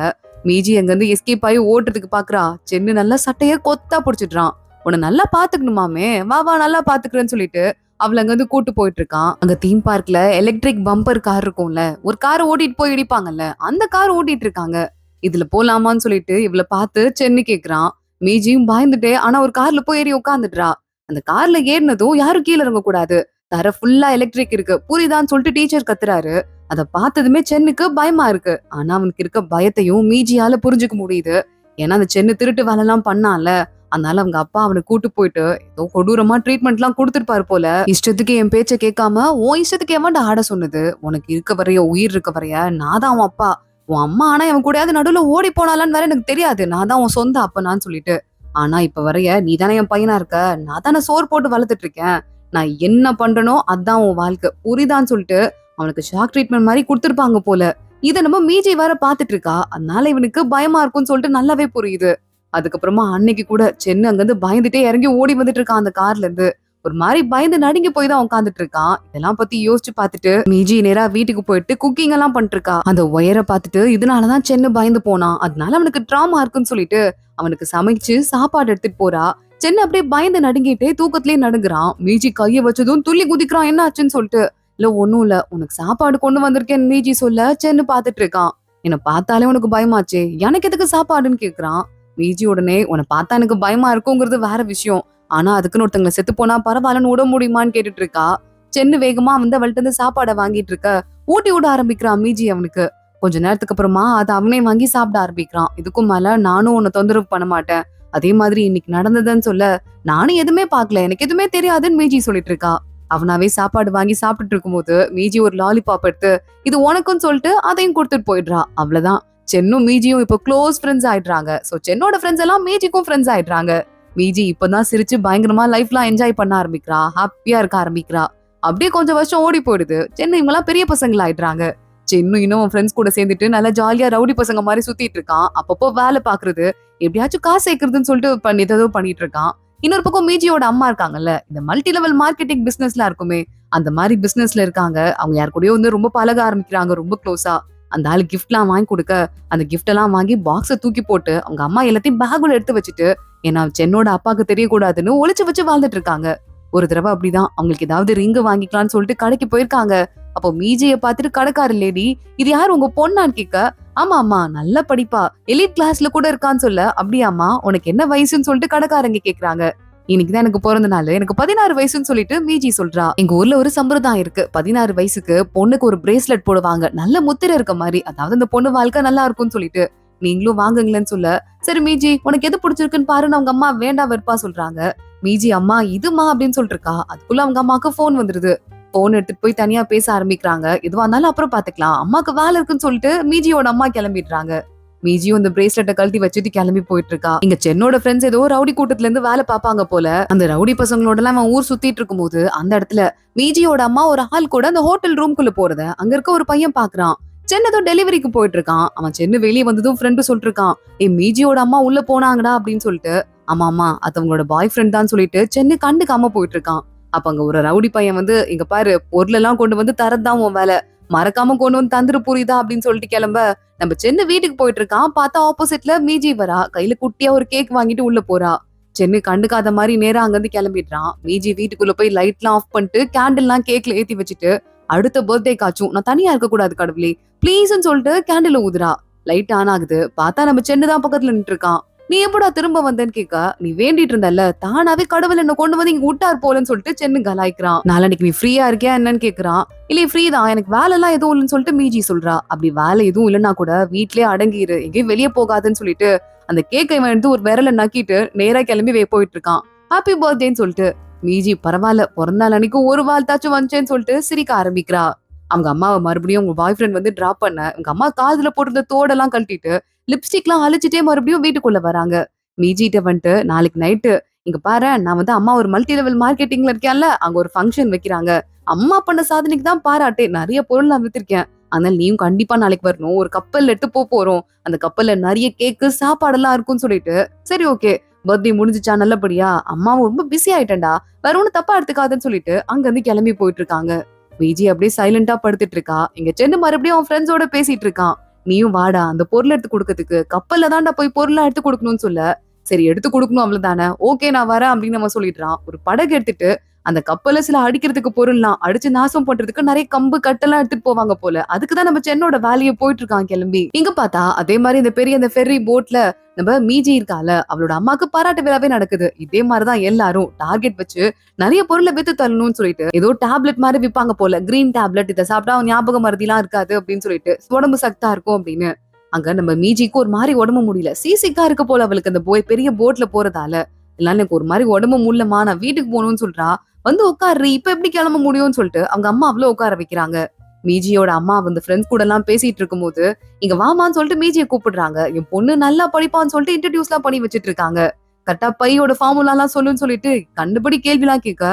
மீஜி அங்க இருந்து எஸ்கேப் ஆகி ஓட்டுறதுக்கு பாக்குறா. சென்னு நல்லா சட்டைய கொத்தா புடிச்சிடுறான். உன்னை நல்லா பாத்துக்கணுமாமே, வா வா நல்லா பாத்துக்கிறேன்னு சொல்லிட்டு அவள அங்க இருந்து கூட்டு போயிட்டு இருக்கான். அங்க தீம் பார்க்ல எலக்ட்ரிக் பம்பர் கார் இருக்கும்ல, ஒரு கார் ஓட்டிட்டு போய் இடிப்பாங்கல்ல, அந்த கார் ஓட்டிட்டு இருக்காங்க. இதுல போலாமான்னு சொல்லிட்டு இவளை பார்த்து சென்னு கேக்குறான். மீஜியும் பயந்துட்டே ஆனா ஒரு கார்ல போய் ஏறி உட்காந்துடுறா. அந்த கார்ல ஏறினதும் யாரும் கீழே இறங்க கூடாது, தர ஃபுல்லா எலக்ட்ரிக் இருக்கு, புரியுதான்னு சொல்லிட்டு டீச்சர் கத்துறாரு. அத பார்த்ததுமே சென்னுக்கு பயமா இருக்கு. ஆனா அவனுக்கு இருக்க பயத்தையும் மீஜியால புரிஞ்சுக்க முடியுது. ஏன்னா அந்த சென்னு திருட்டு வேலை எல்லாம் பண்ணால, அதனால அவங்க அப்பா அவனை கூட்டு போயிட்டு ஏதோ கொடூரமா ட்ரீட்மெண்ட் எல்லாம் கொடுத்துருப்பாரு போல. இஷ்டத்துக்கு என் பேச்ச கேட்காம உன் இஷ்டத்துக்கு எவன்டா ஆட சொன்னது, உனக்கு இருக்க வரைய உயிர் இருக்க வரைய நான் தான் உன் அப்பா, உன் அம்மா ஆனா இவன் கூடயாவது நடுவுல ஓடி போனாலான்னு வேற எனக்கு தெரியாது, நான் தான் உன் சொந்த அப்பனான்னு சொல்லிட்டு. ஆனா இப்ப வரைய நீ தானே என் பையனா இருக்க, நான் தானே சோறு போட்டு வளர்த்துட்டு இருக்கேன், நான் என்ன பண்றனோ அதான் உன் வாழ்க்கை, புரியுதான்னு சொல்லிட்டு அவனுக்கு ஷாக் ட்ரீட்மெண்ட் மாதிரி கொடுத்துருப்பாங்க போல. இத நம்ம மீஜி வேற பாத்துட்டு இருக்கா. அதனால இவனுக்கு பயமா இருக்கும்னு சொல்லிட்டு நல்லாவே புரியுது. அதுக்கப்புறமா அன்னைக்கு கூட சென்னு அங்கிருந்து பயந்துட்டே இறங்கி ஓடி வந்துட்டு இருக்கான் அந்த கார்ல இருந்து. ஒரு மாதிரி பயந்து நடுங்கி போய் தான் உட்காந்துட்டு இருக்கான். இதெல்லாம் பத்தி யோசிச்சு பாத்துட்டு மீஜி நேரா வீட்டுக்கு போயிட்டு குக்கிங் எல்லாம் பண்ணிட்டு இருக்கா. அந்த ஒயரை பாத்துட்டு இதனாலதான் சென்னு பயந்து போனான், அதனால அவனுக்கு டிராமா இருக்குன்னு சொல்லிட்டு அவனுக்கு சமைச்சு சாப்பாடு எடுத்துட்டு போறா. சென்னு அப்படியே பயந்து நடுங்கிட்டே தூக்கத்திலேயே நடுங்குறான். மீஜி கைய வச்சதும் துள்ளி குதிக்கிறான். என்ன ஆச்சுன்னு சொல்லிட்டு. இல்ல ஒண்ணும் இல்ல, உனக்கு சாப்பாடு கொண்டு வந்திருக்கேன் மீஜி சொல்ல சென்னு பாத்துட்டு இருக்கான். என்ன பார்த்தாலே உனக்கு பயமாச்சே, எனக்கு எதுக்கு சாப்பாடுன்னு கேக்குறான். மீஜி உடனே உன்னை பார்த்தா எனக்கு பயமா இருக்குங்கிறது வேற விஷயம், ஆனா அதுக்குன்னு ஒருத்தங்களை செத்து போனா பரவாயில்லன்னு விட முடியுமான்னு கேட்டுட்டு இருக்கா. சென்னு வேகமா வந்து அவள்கிட்ட இருந்து சாப்பாடை வாங்கிட்டு இருக்க ஊட்டி விட ஆரம்பிக்கிறான் மீஜி அவனுக்கு. கொஞ்ச நேரத்துக்கு அப்புறமா அதை அவனே வாங்கி சாப்பிட ஆரம்பிக்கிறான். இதுக்கும் மேல நானும் உன்னை தொந்தரவு பண்ண மாட்டேன், அதே மாதிரி இன்னைக்கு நடந்ததுன்னு சொல்ல நானும் எதுவுமே பாக்கல, எனக்கு எதுவுமே தெரியாதுன்னு மீஜி சொல்லிட்டு இருக்கா. அவனாவே சாப்பாடு வாங்கி சாப்பிட்டுட்டு இருக்கும் போது மீஜி ஒரு லாலிபாப் எடுத்து இது உனக்குன்னு சொல்லிட்டு அதையும் கொடுத்துட்டு போயிடுறா. அவ்வளவுதான், சென்னும் மீஜியும் இப்போ க்ளோஸ் ஃப்ரெண்ட்ஸ் ஆயிடுறாங்க. சோ சென்னோட ஃப்ரெண்ட்ஸ் எல்லாம் மீஜிக்கும் ஃப்ரெண்ட்ஸ் ஆயிடுறாங்க. மீஜி இப்பதான் சிரிச்சு பயங்கரமா லைஃப்லாம் என்ஜாய் பண்ண ஆரம்பிக்கிறா, ஹாப்பியா இருக்க ஆரம்பிக்கிறா. அப்படியே கொஞ்சம் வருஷம் ஓடி போயிடுது. சென்னு இவங்கெல்லாம் பெரிய பசங்களா ஆயிடுறாங்க. சென்னு இன்னும் ஃப்ரெண்ட்ஸ் கூட சேர்ந்துட்டு நல்லா ஜாலியா ரவுடி பசங்க மாதிரி சுத்திட்டு இருக்கான். அப்பப்போ வேலை பாக்குறது, எப்படியாச்சும் காசு சேர்க்கறதுன்னு சொல்லிட்டு ஏதோ பண்ணிட்டு இருக்கான். இன்னொரு பக்கம் மீஜியோட அம்மா இருக்காங்கல்ல, இந்த மல்டி லெவல் மார்க்கெட்டிங் பிசினஸ்லாம் இருக்குமே, அந்த மாதிரி பிசினஸ்ல இருக்காங்க. அவங்க யாரு கூடயோ வந்து ரொம்ப பழக ஆரம்பிக்கிறாங்க, ரொம்ப க்ளோஸா. அந்த ஆளு கிஃப்ட் எல்லாம் வாங்கி கொடுக்க அந்த கிஃப்ட் எல்லாம் வாங்கி பாக்ஸ தூக்கி போட்டு அவங்க அம்மா எல்லாத்தையும் பேக்குல எடுத்து வச்சுட்டு ஏன்னா சென்னோட அப்பாக்கு தெரியக்கூடாதுன்னு ஒளிச்சு வச்சு வாழ்ந்துட்டு இருக்காங்க. ஒரு தடவை அப்படிதான் அவங்களுக்கு ஏதாவது ரிங்கு வாங்கிக்கலாம்னு சொல்லிட்டு கடைக்கு போயிருக்காங்க. அப்போ மீஜிய பாத்துட்டு கடைக்கார லேடி, இது யார் உங்க பொண்ணான்னு கேட்க, ஆமா ஆமா நல்ல படிப்பா, எலிட் கிளாஸ்ல கூட இருக்கான்னு சொல்ல, அப்படியாமா உனக்கு என்ன வயசுன்னு சொல்லிட்டு கடைக்காரங்க கேக்குறாங்க. இன்னைக்குதான் எனக்கு பிறந்த நாள், எனக்கு 16 வயசுன்னு சொல்லிட்டு மீஜி சொல்றா. எங்க ஊர்ல ஒரு சம்பிரதாயம் இருக்கு. 16 வயசுக்கு பொண்ணுக்கு ஒரு பிரேஸ்லெட் போடுவாங்க. நல்ல முத்திரை இருக்க மாதிரி. அதாவது அந்த பொண்ணு வாழ்க்கை நல்லா இருக்கும்னு சொல்லிட்டு. நீங்களும் வாங்குங்களேன்னு சொல்ல, சரி மீஜி உனக்கு எது பிடிச்சிருக்குன்னு பாருன்னு அவங்க அம்மா வேண்டாம் வெறுப்பா சொல்றாங்க. மீஜி அம்மா இதுமா அப்படின்னு சொல்லிட்டு இருக்கா. அதுக்குள்ள அவங்க அம்மாக்கு போன் வந்துருது. போன் எடுத்துட்டு போய் தனியா பேச ஆரம்பிக்கிறாங்க. எதுவா இருந்தாலும் அப்புறம் பாத்துக்கலாம், அம்மாக்கு வேலை இருக்குன்னு சொல்லிட்டு மீஜியோட அம்மா கிளம்பிடுறாங்க. மீஜியும் அந்த பிரேஸ்லெட்டை கழட்டி வச்சுட்டு கிளம்பி போயிட்டு இருக்கா. இங்க சென்னோட ஃப்ரெண்ட்ஸ் ஏதோ ரவுடி கூட்டத்துல இருந்து வேலை பாப்பாங்க போல. அந்த ரவுடி பசங்களோட எல்லாம் அவன் ஊர் சுத்திட்டு இருக்கும் போது அந்த இடத்துல மீஜியோட அம்மா ஒரு ஆள் கூட அந்த ஹோட்டல் ரூம்குள்ள போறத அங்க இருக்க ஒரு பையன் பாக்குறான். சென்னை ஏதோ டெலிவரிக்கு போயிட்டு இருக்கான். அவன் சென்னு வெளியே வந்ததும் ஃப்ரெண்டு சொல்லிட்டு இருக்கான், மீஜியோட அம்மா உள்ள போனாங்கடா அப்படின்னு சொல்லிட்டு. ஆமா ஆமா அது அவங்களோட பாய் ஃப்ரெண்ட் தான் சொல்லிட்டு சென்னு கண்டுக்காம போயிட்டு இருக்கான். அப்ப அங்க ஒரு ரவுடி பையன் வந்து, இங்க பாரு பொருள் எல்லாம் கொண்டு வந்து தரதான் உன் வேலை, மறக்காம கொண்டு வந்து தந்துரு புரியுதா அப்படின்னு சொல்லிட்டு கிளம்ப நம்ம சென்னு வீட்டுக்கு போயிட்டு இருக்கான். பார்த்தா ஆப்போசிட்ல மீஜி வரா. கையில குட்டியா ஒரு கேக் வாங்கிட்டு உள்ள போறா. சென்னு கண்டுக்காத மாதிரி நேரா அங்க இருந்து கிளம்பிடுறான். மீஜி வீட்டுக்குள்ள போய் லைட் எல்லாம் ஆஃப் பண்ணிட்டு கேண்டில் எல்லாம் கேக்ல ஏத்தி வச்சுட்டு, அடுத்த பர்த்டே காச்சும் நான் தனியா இருக்க கூடாது கடவுளே பிளீஸ்ன்னு சொல்லிட்டு கேண்டில் ஊதுறா. லைட் ஆன் ஆகுது. பார்த்தா நம்ம சென்னுதான் பக்கத்துல நின்று இருக்கான். நீ எப்படா திரும்ப வந்தேன்னு கேட்க, நீ வேண்டிட்டு இருந்தல்ல, தானாவே கடவுள் என்ன கொண்டு வந்து இங்க விட்டார் போலன்னு சொல்லிட்டு சென்னு கலாய்க்கிறான். நாளைக்கு நீ ஃப்ரீயா இருக்கியா என்னன்னு கேக்குறான். இல்ல ஃப்ரீ தான், எனக்கு வேலை எல்லாம் எதுவும் இல்லைன்னு சொல்லிட்டு மீஜி சொல்றா. அப்படி வேலை எதுவும் இல்லைன்னா கூட வீட்லயே அடங்கிரு, எங்கேயும் வெளியே போகாதுன்னு சொல்லிட்டு அந்த கேக்கை வந்து ஒரு விரல நக்கிட்டு நேரா கிளம்பி போயிட்டு இருக்கான். ஹாப்பி பர்த்டேன்னு சொல்லிட்டு. மீஜி பரவாயில்ல, பிறந்த நாள் அன்னைக்கு ஒரு வாழ்த்தாச்சும் வந்துச்சேன்னு சொல்லிட்டு சிரிக்க ஆரம்பிக்கிறா. அவங்க அம்மாவை மறுபடியும் உங்க பாய் ஃப்ரெண்ட் வந்து டிராப் பண்ண, உங்க அம்மா காதுல போட்டிருந்த தோடெல்லாம் கழட்டிட்டு லிப்ஸ்டிக் எல்லாம் அழிச்சிட்டே மறுபடியும் வீட்டுக்குள்ள வராங்க. மீஜிட்ட வந்துட்டு, நாளைக்கு நைட்டு இங்க பாரு, நான் வந்து அம்மா ஒரு மல்டி லெவல் மார்க்கெட்டிங்ல இருக்கேன்ல, அங்க ஒரு ஃபங்க்ஷன் வைக்கிறாங்க. அம்மா பண்ண சாதனைக்கு தான் பாராட்டே, நிறைய பொருள் நான் வித்திருக்கேன். அதனால நீயும் கண்டிப்பா நாளைக்கு வரணும். ஒரு கப்பல் எடுத்து போறோம். அந்த கப்பல்ல நிறைய கேக்கு சாப்பாடெல்லாம் இருக்கும்னு சொல்லிட்டு, சரி ஓகே பர்த்டே முடிஞ்சுச்சா நல்லபடியா, அம்மாவும் ரொம்ப பிஸி ஆயிட்டேன்டா, வேற ஒண்ணு தப்பா எடுத்துக்காதுன்னு சொல்லிட்டு அங்க இருந்து கிளம்பி போயிட்டு இருக்காங்க. மீஜி அப்படியே சைலண்டா படுத்துட்டு இருக்கா. இங்க சென்னு மறுபடியும் அவன் ஃப்ரெண்ட்ஸோட பேசிட்டு இருக்கான். நீயும் வாடா, அந்த பொருள் எடுத்து கொடுக்கறதுக்கு கப்பல்ல தான்டா போய் பொருளா எடுத்து கொடுக்கணும்னு சொல்ல, சரி எடுத்து கொடுக்கணும் அவ்வளவுதானே, ஓகே நான் வரேன் அப்படின்னு நம்ம சொல்லிடுறான். ஒரு படகு எடுத்துட்டு அந்த கப்பல்ல சில அடிக்கிறதுக்கு பொருள்லாம் அடிச்சு நாசம் பண்றதுக்கு நிறைய கம்பு கட்டெல்லாம் எடுத்துட்டு போவாங்க போல. அதுக்குதான் நம்ம சென்னோட வேலையை போயிட்டு இருக்கான் கிளம்பி. இங்க பார்த்தா அதே மாதிரி இந்த பெரிய அந்த ஃபெர்ரி போட்ல நம்ம மீஜி இருக்கால, அவளோட அம்மாக்கு பாராட்டு விழாவே நடக்குது. இதே மாதிரிதான் எல்லாரும் டார்கெட் வச்சு நிறைய பொருளை வித்து தரணும்னு சொல்லிட்டு ஏதோ டேப்லெட் மாதிரி விற்பாங்க போல. கிரீன் டேப்லெட், இதை சாப்பிட்டா ஞாபக மருதிலாம் இருக்காது அப்படின்னு சொல்லிட்டு, உடம்பு சக்தா இருக்கும் அப்படின்னு. அங்க நம்ம மீஜிக்கு ஒரு மாதிரி உடம்பு முடியல, சீசிக்கா இருக்க போல அவளுக்கு அந்த பெரிய போட்ல போறதால. இல்ல எனக்கு ஒரு மாதிரி உடம்பு முடியலமா, நான் வீட்டுக்கு போகணும்னு சொல்றா. வந்து உட்காரு, இப்ப எப்படி கிளம்ப முடியும்னு சொல்லிட்டு அவங்க அம்மா அவ்வளவு உட்கார வைக்கிறாங்க. மீஜியோட அம்மா வந்து ஃப்ரெண்ட்ஸ் கூட எல்லாம் பேசிட்டு இருக்கும் போது இங்க வாமான்னு சொல்லிட்டு மீஜியை கூப்பிடுறாங்க. என் பொண்ணு நல்லா படிப்பான்னு சொல்லிட்டு இன்ட்ரடியூஸ் எல்லாம் பண்ணி வச்சிட்டு இருக்காங்க. கரெக்டா பையோட ஃபார்முலா எல்லாம் சொல்லுன்னு சொல்லிட்டு கண்டுபடி கேள்வி எல்லாம் கேட்க,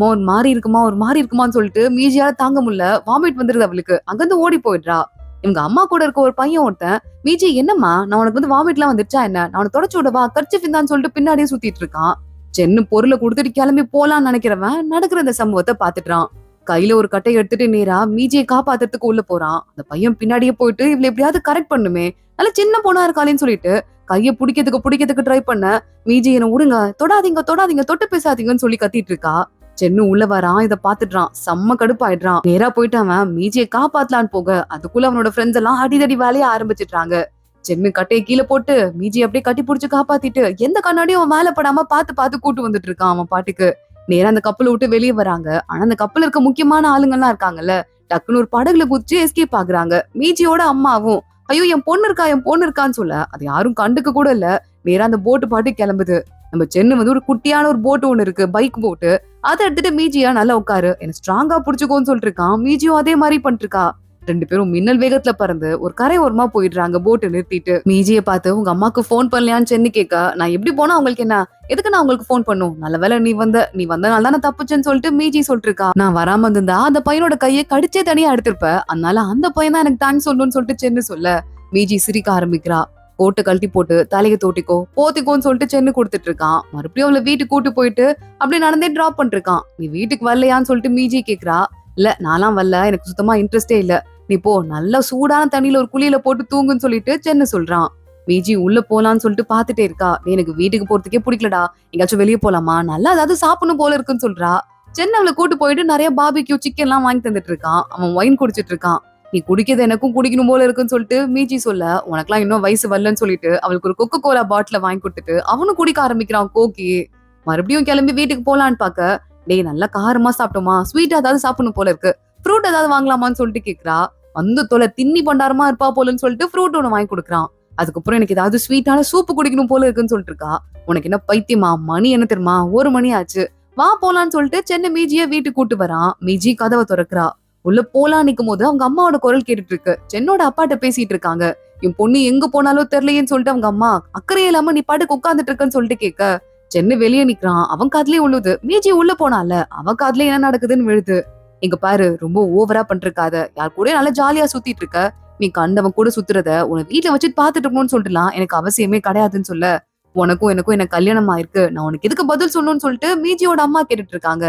ஒரு மாதிரி இருக்குமா ஒரு மாதிரி இருக்குமான்னு சொல்லிட்டு மீஜியால தாங்க முடியல, வாமிட் வந்துருது அவளுக்கு. அங்கிருந்து ஓடி போயிடுறா. இவங்க அம்மா கூட இருக்க ஒரு பையன் ஒருத்தன், மீஜி என்னம்மா நான் உனக்கு வந்து வாமிட் எல்லாம் வந்துருச்சா என்ன, நான் உனக்கு தொடச்சு விடவா, கர்ச்சிஃப் இந்தான்னு சொல்லிட்டு பின்னாடியே சுத்திட்டு இருக்கான். சென்னு பொருளை கொடுத்துட்டு கிளம்பி போலான்னு நினைக்கிறவன் நடக்கிற இந்த சம்பவத்தை பாத்துட்டான். கையில ஒரு கட்டையை எடுத்துட்டு நேரா மீஜியை காப்பாத்துறதுக்கு உள்ள போறான். அந்த பையன் பின்னாடியே போயிட்டு இவளை எப்படியாவது கரெக்ட் பண்ணுமே, நல்ல சின்ன பொண்ணா இருக்காளேன்னு சொல்லிட்டு கையை பிடிக்கிறதுக்கு ட்ரை பண்ண, மீஜி என்ன விடுங்க, தொடாதீங்க தொடாதீங்க, தொட்டு பேசாதீங்கன்னு சொல்லி கத்திட்டு இருக்கா. சென்னு உள்ள வரான். இதை பாத்துடுறான். செம்ம கடுப்பாயிடுறான். நேரா போயிட்டு அவன் மீஜியை காப்பாத்தலான்னு போக அதுக்குள்ள அவனோட ஃப்ரெண்ட்ஸ் எல்லாம் அடிதடி வேலையை ஆரம்பிச்சிடுறாங்க. சென்னு கட்டையை கீழே போட்டு மீஜி அப்படியே கட்டி புடிச்சு காப்பாத்திட்டு எந்த கண்ணாடியும் அவன் மேல படாம பாத்து பாத்து கூட்டு வந்துட்டு இருக்கான் அவன் பாட்டுக்கு. நேரா அந்த கப்பலை விட்டு வெளியே வராங்க. ஆனா அந்த கப்பல் இருக்க முக்கியமான ஆளுங்கெல்லாம் இருக்காங்கல்ல, டக்குன்னு ஒரு படகுல குதிச்சு எஸ்கேப் ஆகுறாங்க. மீஜியோட அம்மாவும் ஐயோ என் பொண்ணு இருக்கா என் பொண்ணு இருக்கான்னு சொல்ல, அது யாரும் கண்டுக்க கூட இல்ல. நேரா அந்த போட்டு பாட்டு கிளம்புது. நம்ம சென்னு வந்து ஒரு குட்டியான ஒரு போட்டு ஒண்ணு இருக்கு, பைக் போட்டு, அதை எடுத்துட்டு மீஜியா நல்லா உட்காரு என்ன ஸ்ட்ராங்கா புடிச்சுக்கோன்னு சொல்லிட்டு இருக்கான். மீஜியும் அதே மாதிரி பண்ணிட்டு இருக்கா. ரெண்டு பேரும் மின்னல் வேகத்துல பறந்து ஒரு கரை ஓரமா போயிடுறாங்க போட்டு நிறுத்திட்டு. மீஜியை பார்த்து உங்க அம்மாக்கு போன் பண்ணலையான்னு சென்னு கேட்க, நான் எப்படி போனா உங்களுக்கு என்ன, எதுக்கு நான் உங்களுக்கு போன் பண்ணும், நல்ல வேலை நீ வந்தனால தான் நான் தப்புச்சேன்னு சொல்லிட்டு மீஜி சொல்லிட்டு இருக்கா. நான் வராம இருந்தா அந்த பையனோட கையை கடிச்சே தனியா எடுத்திருப்ப, அதனால அந்த பையன் தான் எனக்கு தேங்க்ஸ் சொல்லணும்னு சொல்லிட்டு சென்னு சொல்ல, மீஜி சிரிக்க ஆரம்பிக்கிறா. கோட்டை கழட்டி போட்டு தலையை தோட்டிக்கோ போத்திக்கோன்னு சொல்லிட்டு சென்னு கொடுத்துட்டு இருக்கான். மறுபடியும் அவளை வீட்டுக்கு கூட்டு போயிட்டு அப்படியே நடந்தே டிராப் பண்ணிருக்கான். நீ வீட்டுக்கு வரலையான்னு சொல்லிட்டு மீஜி கேக்குறா. இல்ல நான்லாம் வரல, எனக்கு சுத்தமா இன்ட்ரெஸ்டே இல்ல, நீ போ, நல்லா சூடான தண்ணியில ஒரு குழியில போட்டு தூங்குன்னு சொல்லிட்டு சென்னு சொல்றான். மீஜி உள்ள போலான்னு சொல்லிட்டு பாத்துட்டே இருக்கா. எனக்கு வீட்டுக்கு போறதுக்கே பிடிக்கலடா, எங்கேயாச்சும் வெளியே போலாமா, நல்லா ஏதாவது சாப்பிடணும் போல இருக்குன்னு சொல்றா. சென்னு அவளை கூட்டு போயிட்டு நிறைய பாபிக்யூ சிக்கன் எல்லாம் வாங்கி தந்துட்டு இருக்கான். அவன் ஒயின் குடிச்சிட்டு இருக்கான். நீ குடிக்கிறது எனக்கும் குடிக்கணும் போல இருக்குன்னு சொல்லிட்டு மீஜி சொல்ல, உனக்கெல்லாம் இன்னும் வயசு வரலன்னு சொல்லிட்டு அவளுக்கு ஒரு கொக்கோ கோலா பாட்டில வாங்கி கொடுத்துட்டு அவனும் குடிக்க ஆரம்பிக்கிறான் கோக்கி. மறுபடியும் கிளம்பி வீட்டுக்கு போலான்னு பாக்க, டேய் நல்லா காரமா சாப்பிட்டோமா, ஸ்வீட் ஏதாவது சாப்பிடணும் போல இருக்கு, ஃப்ரூட் ஏதாவது வாங்கலாமான்னு சொல்லிட்டு கேக்குறா. வந்து தொலை தின்னி பண்டாரமா இருப்பா போலன்னு சொல்லிட்டு ஃப்ரூட் ஒண்ணு வாங்கி கொடுக்குறான். அதுக்கப்புறம் எனக்கு ஏதாவது ஸ்வீட்டான சூப்பு குடிக்கணும் போல இருக்குன்னு சொல்லிட்டு இருக்கா. உனக்கு என்ன பைத்தியமா, மணி என்ன தெரியுமா, 1 மணி ஆச்சு, வா போலான்னு சொல்லிட்டு சென்னை மீஜிய வீட்டுக்கு கூட்டு வரான். மீஜி கதவை திறக்கிறா. உள்ள போலாம் நிக்கும் போது அவங்க அம்மாவோட குரல் கேட்டுட்டு இருக்கு. சென்னோட அப்பாட்ட பேசிட்டு இருக்காங்க. என் பொண்ணு எங்க போனாலும் தெரியலையேன்னு சொல்லிட்டு அவங்க அம்மா, அக்கறையே இல்லாம நீ பாட்டுக்கு உட்கார்ந்துட்டு இருக்கன்னு சொல்லிட்டு கேட்க, சென்னு வெளியே நிக்கிறான். அவன் காதுலயே உள்ளுது. மீஜி உள்ள போனால அவன் காதுலயே என்ன நடக்குதுன்னு விழுது. இங்க பாரு, ரொம்ப ஓவரா பண்றக்காத, யார் கூட நல்லா ஜாலியா சுத்திட்டு இருக்க, நீ கண்டவன் கூட சுத்துறத உன வீட்டுல வச்சு பாத்துட்டு இருக்கணும்னு சொல்லிட்டுலாம் எனக்கு அவசியமே கிடையாதுன்னு சொல்ல, உனக்கும் எனக்கும் எனக்கு கல்யாணம் ஆயிருக்கு, நான் உனக்கு எதுக்கு பதில் சொல்லணும்னு சொல்லிட்டு மீஜியோட அம்மா கேட்டுட்டு இருக்காங்க.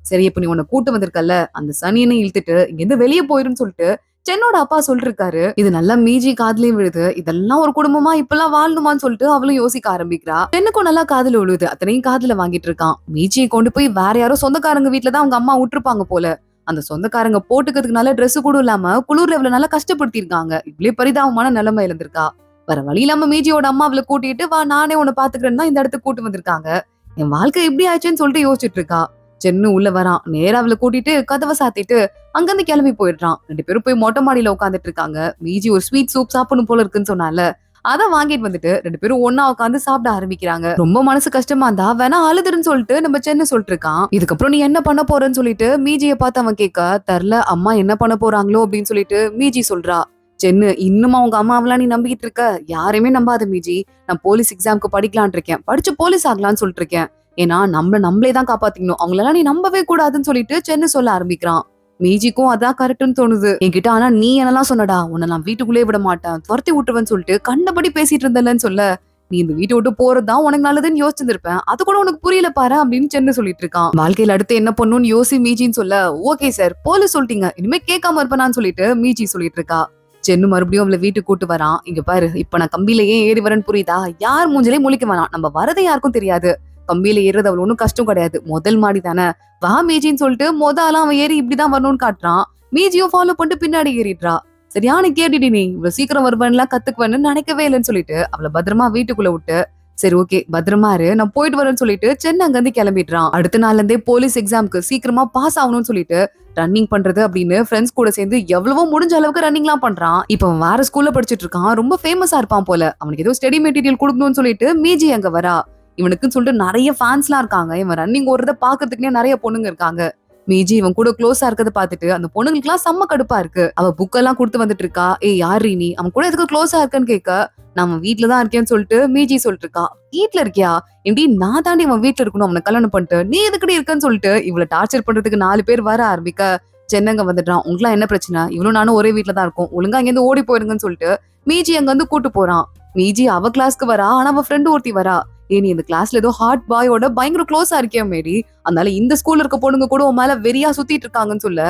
சரி, இப்ப நீ உன்னை கூட்டு வந்திருக்கல, அந்த சனியனை இழுத்துட்டு இங்க இருந்து வெளியே போயிருன்னு சொல்லிட்டு சென்னோட அப்பா சொல்லிருக்காரு. இது நல்லா மீஜி காதுலயும் விழுது. இதெல்லாம் ஒரு குடும்பமா இப்பெல்லாம் வாழணுமான்னு சொல்லிட்டு அவளும் யோசிக்க ஆரம்பிக்கிறா. சென்னுக்கும் நல்லா காதுல விழுது. அத்தனையும் காதுல வாங்கிட்டு இருக்கான். மீஜியை கொண்டு போய் வேற யாரோ சொந்தக்காரங்க வீட்டுலதான் அவங்க அம்மா விட்டுருப்பாங்க போல. அந்த சொந்தக்காரங்க போட்டுக்கிறதுக்கு நல்ல ட்ரெஸ் கூட இல்லாம குளிர்ல இவ்வளவு நல்லா கஷ்டப்படுத்தி இருக்காங்க. இவ்வளவு பரிதாபமான நிலைமை இருந்திருக்கா. வேற வழி இல்லாம மீஜியோட அம்மா அவளை கூட்டிட்டு, வா நானே உன்னை பாத்துக்கிறேன்னு தான் இந்த இடத்துக்கு கூட்டு வந்திருக்காங்க. என் வாழ்க்கை எப்படி ஆச்சுன்னு சொல்லிட்டு யோசிச்சுட்டு இருக்கா. சென்னு உள்ள வரான். நேரா அவளை கூட்டிட்டு கதவை சாத்திட்டு அங்கிருந்து கிளம்பி போயிடுறான். 2 பேரும் போய் மொட்டை மாடியில உட்காந்துட்டு இருக்காங்க. மீஜி ஒரு ஸ்வீட் சூப் சாப்பிடணும் போல இருக்குன்னு சொன்னால அத வாங்கிட்டு வந்துட்டு 2 பேரும் ஒன்னா உட்காந்து சாப்பிட ஆரம்பிக்கிறாங்க. ரொம்ப மனசு கஷ்டமா இருந்தா வேணா அழுதுன்னு சொல்லிட்டு நம்ம சென்னு சொல்லிட்டு இருக்கான். இதுக்கப்புறம் நீ என்ன பண்ண போறன்னு சொல்லிட்டு மீஜியை பார்த்து அவன் கேட்க, தெரில அம்மா என்ன பண்ண போறாங்களோ அப்படின்னு சொல்லிட்டு மீஜி சொல்றா. சென்னு, இன்னுமா உங்க அம்மாவெல்லாம் நீ நம்பிக்கிட்டு இருக்க? யாரையுமே நம்பாத மீஜி. நான் போலீஸ் எக்ஸாம்க்கு படிக்கலான் இருக்கேன், படிச்சு போலீஸ் ஆகலான்னு சொல்லிட்டு இருக்கேன். ஏன்னா நம்மளே தான் காப்பாத்திக்கணும், அவங்களெல்லாம் நீ நம்பவே கூடாதுன்னு சொல்லிட்டு சென்னு சொல்ல ஆரம்பிக்கிறான். மீஜிக்கும் அதான் கரெக்ட்னு தோணுது என்கிட்ட. ஆனா நீ என்னெல்லாம் சொன்னடா, உன்னை நான் வீட்டுக்குள்ளே விட மாட்டேன், துரத்தி விட்டுருவேன்னு சொல்லிட்டு கண்டபடி பேசிட்டு இருந்தலன்னு சொல்ல, நீ இந்த வீட்டை விட்டு போறதுதான் உனக்கு நல்லதுன்னு யோசிச்சிருப்பேன், அது கூட உனக்கு புரியல பாரு அப்படின்னு சென்னு சொல்லிட்டு இருக்கான். வாழ்க்கையில அடுத்து என்ன பண்ணுன்னு யோசி மீஜின்னு சொல்ல, ஓகே சார் போலீஸ் சொல்லிட்டீங்க, இனிமே கேட்காம இருப்பேனான்னு சொல்லிட்டு மீஜி சொல்லிட்டு இருக்கா. சென்னு மறுபடியும் அவளை வீட்டுக்கு கூட்டு வரான். இங்க பாரு, இப்ப நான் கம்பியில ஏன் ஏறி வரேன்னு புரியுதா? யார் மூஞ்சிலே முழிக்க வேணாம், நம்ம வரதை யாருக்கும் தெரியாது. கம்பியில ஏறுறது அவள் ஒன்னும் கஷ்டம் கிடையாது, முதல் மாடி தானே, வா மீஜின்னு சொல்லிட்டு முதலாம் அவன் ஏறி இப்படிதான் வரணும்னு காட்டுறான். மீஜியும் ஃபாலோ பண்ணிட்டு பின்னாடி ஏறிடுறா. சரியான கேட்டுடி, நீ இவ்வளவு சீக்கிரம் வருவேன்லாம் கத்துக்குவேன்னு நினைக்கவே இல்லைன்னு சொல்லிட்டு அவளை பத்திரமா வீட்டுக்குள்ள விட்டு, சரி ஓகே பத்திரமா இரு, நான் போயிட்டு வரேன்னு சொல்லிட்டு சென்னை அங்க இருந்து கிளம்பிடுறான். அடுத்த நாள்ல இருந்தே போலீஸ் எக்ஸாம்க்கு சீக்கிரமா பாஸ் ஆகணும்னு சொல்லிட்டு ரன்னிங் பண்றது அப்படின்னு ஃப்ரெண்ட்ஸ் கூட சேர்ந்து எவ்வளவோ முடிஞ்ச அளவுக்கு ரன்னிங் எல்லாம் பண்றான். இப்ப அவன் வேற ஸ்கூல்ல படிச்சிட்டு இருக்கான், ரொம்ப ஃபேமஸா இருப்பான் போல. அவனுக்கு ஏதோ ஸ்டடி மெட்டீரியல் கொடுக்கணும்னு சொல்லிட்டு மீஜி அங்க வரா. இவனுக்குன்னு சொல்லிட்டு நிறைய ஃபேன்ஸ் எல்லாம் இருக்காங்க. இவன் ரன்னிங் ஓடுறத பாக்குறதுக்குன்னே நிறைய பொண்ணுங்க இருக்காங்க. மீஜி இவன் கூட க்ளோஸா இருக்கத பாத்துட்டு அந்த பொண்ணுங்களுக்கு எல்லாம் செம்ம கடுப்பா இருக்கு. அவ புக் எல்லாம் கொடுத்து வந்துட்டு இருக்கா. ஏய் யாரு நீ, அவன் கூட எதுக்கு க்ளோஸா இருக்கன்னு கேட்க, நான் வீட்டுலதான் இருக்கேன்னு சொல்லிட்டு மீஜி சொல்லிட்டு இருக்கா. வீட்டுல இருக்கியா, எப்படி நான் தாண்டி அவன் வீட்டுல இருக்கணும், அவனை கல்யாணம் பண்ணிட்டு நீ எதுக்கடி இருக்கன்னு சொல்லிட்டு இவளை டார்ச்சர் பண்றதுக்கு 4 பேர் வர ஆரம்பிக்க, சென்னங்க வந்துட்டான். உங்களுக்கு என்ன பிரச்சனை, இவனும் நானும் ஒரே வீட்டுல தான் இருக்கும், ஒழுங்கா இங்க இருந்து ஓடி போயிருங்கன்னு சொல்லிட்டு மீஜி அங்க வந்து கூட்டு போறான். மீஜி அவ கிளாஸ்க்கு வரா. ஆனா அவ ஃப்ரெண்டு ஒருத்தி வரா. நீ இந்த கிளாஸ்ல ஏதோ ஹாட் பாயோட பயங்கர க்ளோஸா இருக்கியா மேரி, அதனால இந்த ஸ்கூல்ல இருக்க பொண்ணுங்க கூட உன் மேல வெறியா சுத்திட்டு இருக்காங்கன்னு சொல்ல,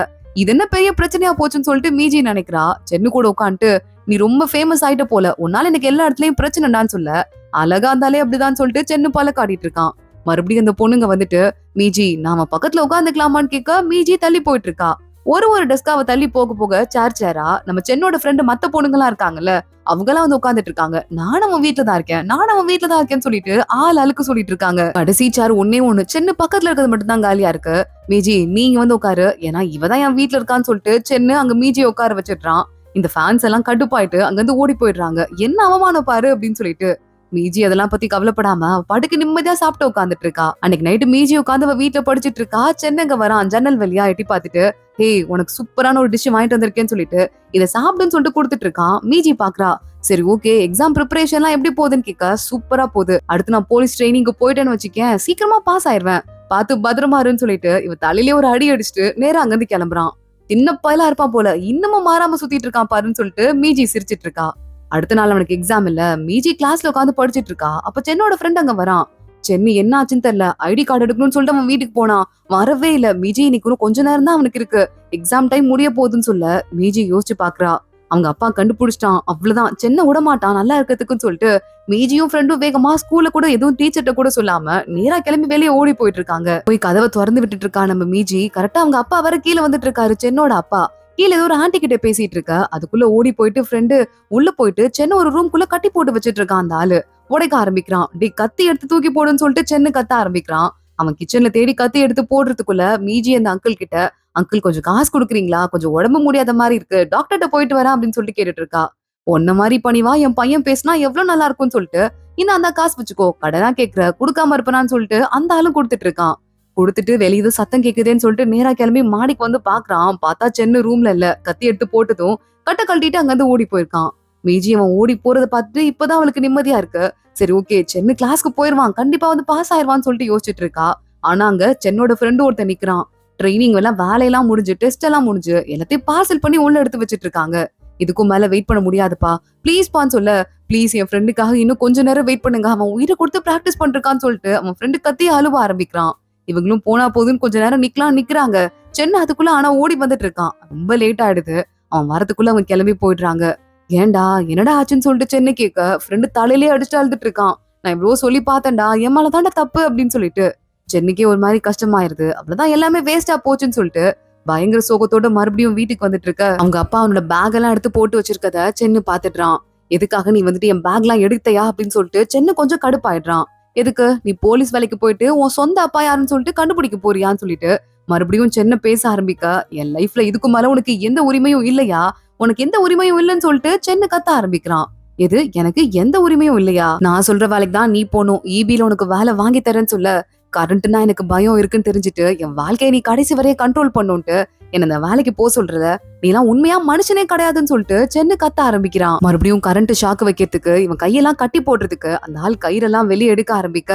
இது என்ன பெரிய பிரச்சனையா போச்சுன்னு சொல்லிட்டு மீஜி நினைக்கிறா. சென்னு கூட உட்காந்துட்டு, நீ ரொம்ப ஃபேமஸ் ஆயிட்ட போல, உன்னால எனக்கு எல்லா இடத்துலயும் பிரச்சனைடான்னு சொல்ல, அழகா இருந்தாலே அப்படிதான் சொல்லிட்டு சென்னு பால காட்டிட்டு இருக்கான். மறுபடியும் அந்த பொண்ணுங்க வந்துட்டு, மீஜி நாம பக்கத்துல உட்காந்துக்கலாமான்னு கேட்க, மீஜி தள்ளி போயிட்டு இருக்கா. ஒரு டெஸ்காவை தள்ளி போக போக சேரா நம்ம சென்னோட ஃப்ரெண்டு மத்த பொண்ணுங்க எல்லாம் இருக்காங்கல்ல, அவங்க எல்லாம் வந்து உட்காந்துட்டு இருக்காங்க. நானும் அவன் வீட்டுல தான் இருக்கேன், நானும் அவன் வீட்டுல தான் இருக்கேன்னு சொல்லிட்டு ஆள் அழுக்கு சொல்லிட்டு இருக்காங்க. கடைசி சேர் ஒண்ணு சென்னு பக்கத்துல இருக்கிறது மட்டும் தான் காலியா இருக்கு. மீஜி நீங்க வந்து உட்காரு, ஏன்னா இவதான் என் வீட்டுல இருக்கான்னு சொல்லிட்டு சென்னு அங்க மீஜி உட்கார வச்சிடுறான். இந்த ஃபேன்ஸ் எல்லாம் கடுப்பாயிட்டு அங்க இருந்து ஓடி போயிடுறாங்க. என்ன அவமானம் பாரு அப்படின்னு சொல்லிட்டு மீஜி அதெல்லாம் பத்தி கவலைப்படாம படுக்கு நிம்மதியா சாப்பிட்டு உட்காந்துட்டு இருக்கா. அன்னைக்கு நைட்டு மீஜி உட்காந்து அவ வீட்டுல படிச்சிட்டு இருக்கா. சென்னங்க வரான். ஜன்னல் வழியா எட்டி பாத்துட்டு, ஹே உனக்கு சூப்பரான ஒரு டிஷ் வாங்கிட்டு வந்திருக்கேன்னு சொல்லிட்டு இதை சாப்பிடுன்னு சொல்லிட்டு கொடுத்துட்டு இருக்கான். மீஜி பாக்குறா. சரி ஓகே, எக்ஸாம் ப்ரிப்பரேஷன் எல்லாம் எப்படி போகுதுன்னு கேட்க, சூப்பரா போகுது, அடுத்து நான் போலீஸ் ட்ரைனிங்க்கு போயிட்டேன்னு வச்சுக்கேன், சீக்கிரமா பாஸ் ஆயிடுவேன், பார்த்து பத்திரமா இருன்னு சொல்லிட்டு இவ தலையிலே ஒரு அடி அடிச்சுட்டு நேரா அங்கிருந்து கிளம்புறான். தின்னப்பயலா இருப்பான் போல, இன்னமும் மாறாம சுத்திட்டு இருக்கான் பாருன்னு சொல்லிட்டு மீஜி சிரிச்சிட்டு இருக்கா. அடுத்த நாள் அவனுக்கு எக்ஸாம் இல்ல. மீஜி கிளாஸ்ல உட்காந்து படிச்சிட்டு இருக்கா. அப்ப சென்னோட ஃப்ரெண்ட் அங்க வரான். சென்னி என்ன ஆச்சுன்னு தெரியல, ஐடி கார்டு எடுக்கணும்னு சொல்லிட்டு அவன் வீட்டுக்கு போனான். வரவே இல்ல. மீஜி இன்னைக்கு கொஞ்ச நேரம் தான் அவனுக்கு இருக்கு, எக்ஸாம் டைம் முடிய போகுதுன்னு சொல்ல மீஜி யோசிச்சு பாக்குறா. அவங்க அப்பா கண்டுபிடிச்சிட்டான், அவ்வளவுதான், சென்னை விட மாட்டான் நல்லா இருக்கிறதுக்குன்னு சொல்லிட்டு மீஜியும் ஃப்ரெண்டும் வேகமா ஸ்கூல்ல கூட எதுவும் டீச்சர்ட்ட கூட சொல்லாம நேரா கிளம்பி வெளியே ஓடி போயிட்டு இருக்காங்க. போய் கதவை திறந்து விட்டுட்டு இருக்கா நம்ம மீஜி. கரெக்டா அவங்க அப்பா வர கீழே வந்துட்டு இருக்காரு, சென்னோட அப்பா. கீழ ஏதோ ஒரு ஆன்டி கிட்ட பேசிட்டு இருக்க. அதுக்குள்ள ஓடி போயிட்டு ஃப்ரெண்டு உள்ள போயிட்டு சென்னை ஒரு ரூம்குள்ள கட்டி போட்டு வச்சிட்டு இருக்கான் அந்த ஆளு. உடைக்க ஆரம்பிக்கிறான். டேய் கத்தி எடுத்து தூக்கி போடுன்னு சொல்லிட்டு சென்னு கத்த ஆரம்பிக்கிறான். அவன் கிச்சன்ல தேடி கத்தி எடுத்து போடுறதுக்குள்ள மீஜி அந்த அங்கிள் கிட்ட, அங்கிள் கொஞ்சம் காசு குடுக்குறீங்களா? கொஞ்சம் உடம்பு முடியாத மாரி இருக்கு. டாக்டர்ட்ட போயிட்டு வரேன் அப்படின்னு சொல்லிட்டு கேட்டுட்டு இருக்கா. உன்ன மாரி பணிவா என் பையன் பேசினா எவ்வளவு நல்லா இருக்கும்னு சொல்லிட்டு, இன்னும் அந்த காசு வச்சுக்கோ. கடனா கேக்குற குடுக்காம இருப்பனான்னு சொல்லிட்டு அந்த ஆளும் குடுத்துட்டு இருக்கான். குடுத்துட்டு வெளிய ஏதோ சத்தம் கேக்குதேன்னு சொல்லிட்டு நேரா கிளம்பி மாடிக்கு வந்து பாக்குறான். பார்த்தா சென்னு ரூம்ல இல்ல. கத்தி எடுத்து போட்டதும் கட்ட கழட்டிட்டு அங்க இருந்து ஓடி போயிருக்கான். மீஜி அவன் ஓடி போறத பார்த்துட்டு இப்பதான் அவளுக்கு நிம்மதியா இருக்கு. சரி ஓகே சென்னு கிளாஸ்க்கு போயிருவான். கண்டிப்பா வந்து பாஸ் ஆயிருவான்னு சொல்லிட்டு யோசிச்சுட்டு இருக்கா. ஆனா அங்க சென்னோட ஃப்ரெண்டு ஒருத்தன் நிக்கிறான். ட்ரைனிங் எல்லாம் வேலையெல்லாம் முடிஞ்சு டெஸ்ட் எல்லாம் முடிஞ்சு எல்லாத்தையும் பார்சல் பண்ணி உள்ள எடுத்து வச்சிட்டு இருக்காங்க. இதுக்கும் மேல வெயிட் பண்ண முடியாதுப்பா. ப்ளீஸ் பான்னு சொல்ல, ப்ளீஸ் என் ஃப்ரெண்டுக்காக இன்னும் கொஞ்ச நேரம் வெயிட் பண்ணுங்க. அவன் உயிரை கொடுத்து பிராக்டிஸ் பண்றான்னு சொல்லிட்டு அவன் ஃப்ரெண்டு கத்தி அழுவ ஆரம்பிக்கிறான். இவங்களும் போனா போதுன்னு கொஞ்ச நேரம் நிக்கிறாங்க. சென்னை அதுக்குள்ள ஆனா ஓடி வந்துட்டு இருக்கான். ரொம்ப லேட் ஆயிடுது. அவன் வரதுக்குள்ள அவங்க கிளம்பி போயிடுறாங்க. ஏன்டா என்னடா ஆச்சுன்னு சொல்லிட்டு சென்னை கேட்க ஃப்ரெண்டு தலையிலேயே அடிச்சுட்டு அழுதுட்டு இருக்கான். நான் இவ்வளவு சொல்லி பார்த்தேன்டா, என் மேலதான்டா தப்பு அப்படின்னு சொல்லிட்டு சென்னைக்கே ஒரு மாதிரி கஷ்டமாயிருது. அவ்வளவுதான் எல்லாமே வேஸ்டா போச்சுன்னு சொல்லிட்டு பயங்கர சோகத்தோட மறுபடியும் வீட்டுக்கு வந்துட்டு இருக்க அவங்க அப்பா அவனோட பேக் எல்லாம் எடுத்து போட்டு வச்சிருக்கத சென்னு பாத்துடுறான். எதுக்காக நீ வந்துட்டு என் பேக் எல்லாம் எடுத்தையா அப்படின்னு சொல்லிட்டு சென்னு கொஞ்சம் கடுப்பாயிடுறான். எதுக்கு நீ போலீஸ் வேலைக்கு போயிட்டு உன் சொந்த அப்பா யாருன்னு சொல்லிட்டு கண்டுபிடிக்க போறியான்னு சொல்லிட்டு மறுபடியும் சென்னை பேச ஆரம்பிக்க, என் லைஃப்ல இதுக்கு மேல உனக்கு எந்த உரிமையும் இல்லையா, உனக்கு எந்த உரிமையும் இல்லைன்னு சொல்லிட்டு சென்னு கத்த ஆரம்பிக்கிறான். எது எனக்கு எந்த உரிமையும் இல்லையா? நான் சொல்ற வேலைக்கு தான் நீ போகணும். ஈபில உனக்கு வேலை வாங்கி தரேன்னு சொல்ல, கரண்ட்னா எனக்கு பயம் இருக்குன்னு தெரிஞ்சுட்டு என் வாழ்க்கையை நீ கடைசி வரைய கண்ட்ரோல் பண்ணுன்ட்டு என்ன இந்த வேலைக்கு போ சொல்றத, நீ எல்லாம் உண்மையா மனுஷனே கிடையாதுன்னு சொல்லிட்டு சென்னு கத்த ஆரம்பிக்கிறான். மறுபடியும் கரண்ட் ஷாக்கு வைக்கிறதுக்கு இவன் கையெல்லாம் கட்டி போடுறதுக்கு அந்த ஆள் கயிறெல்லாம் வெளியே எடுக்க ஆரம்பிக்க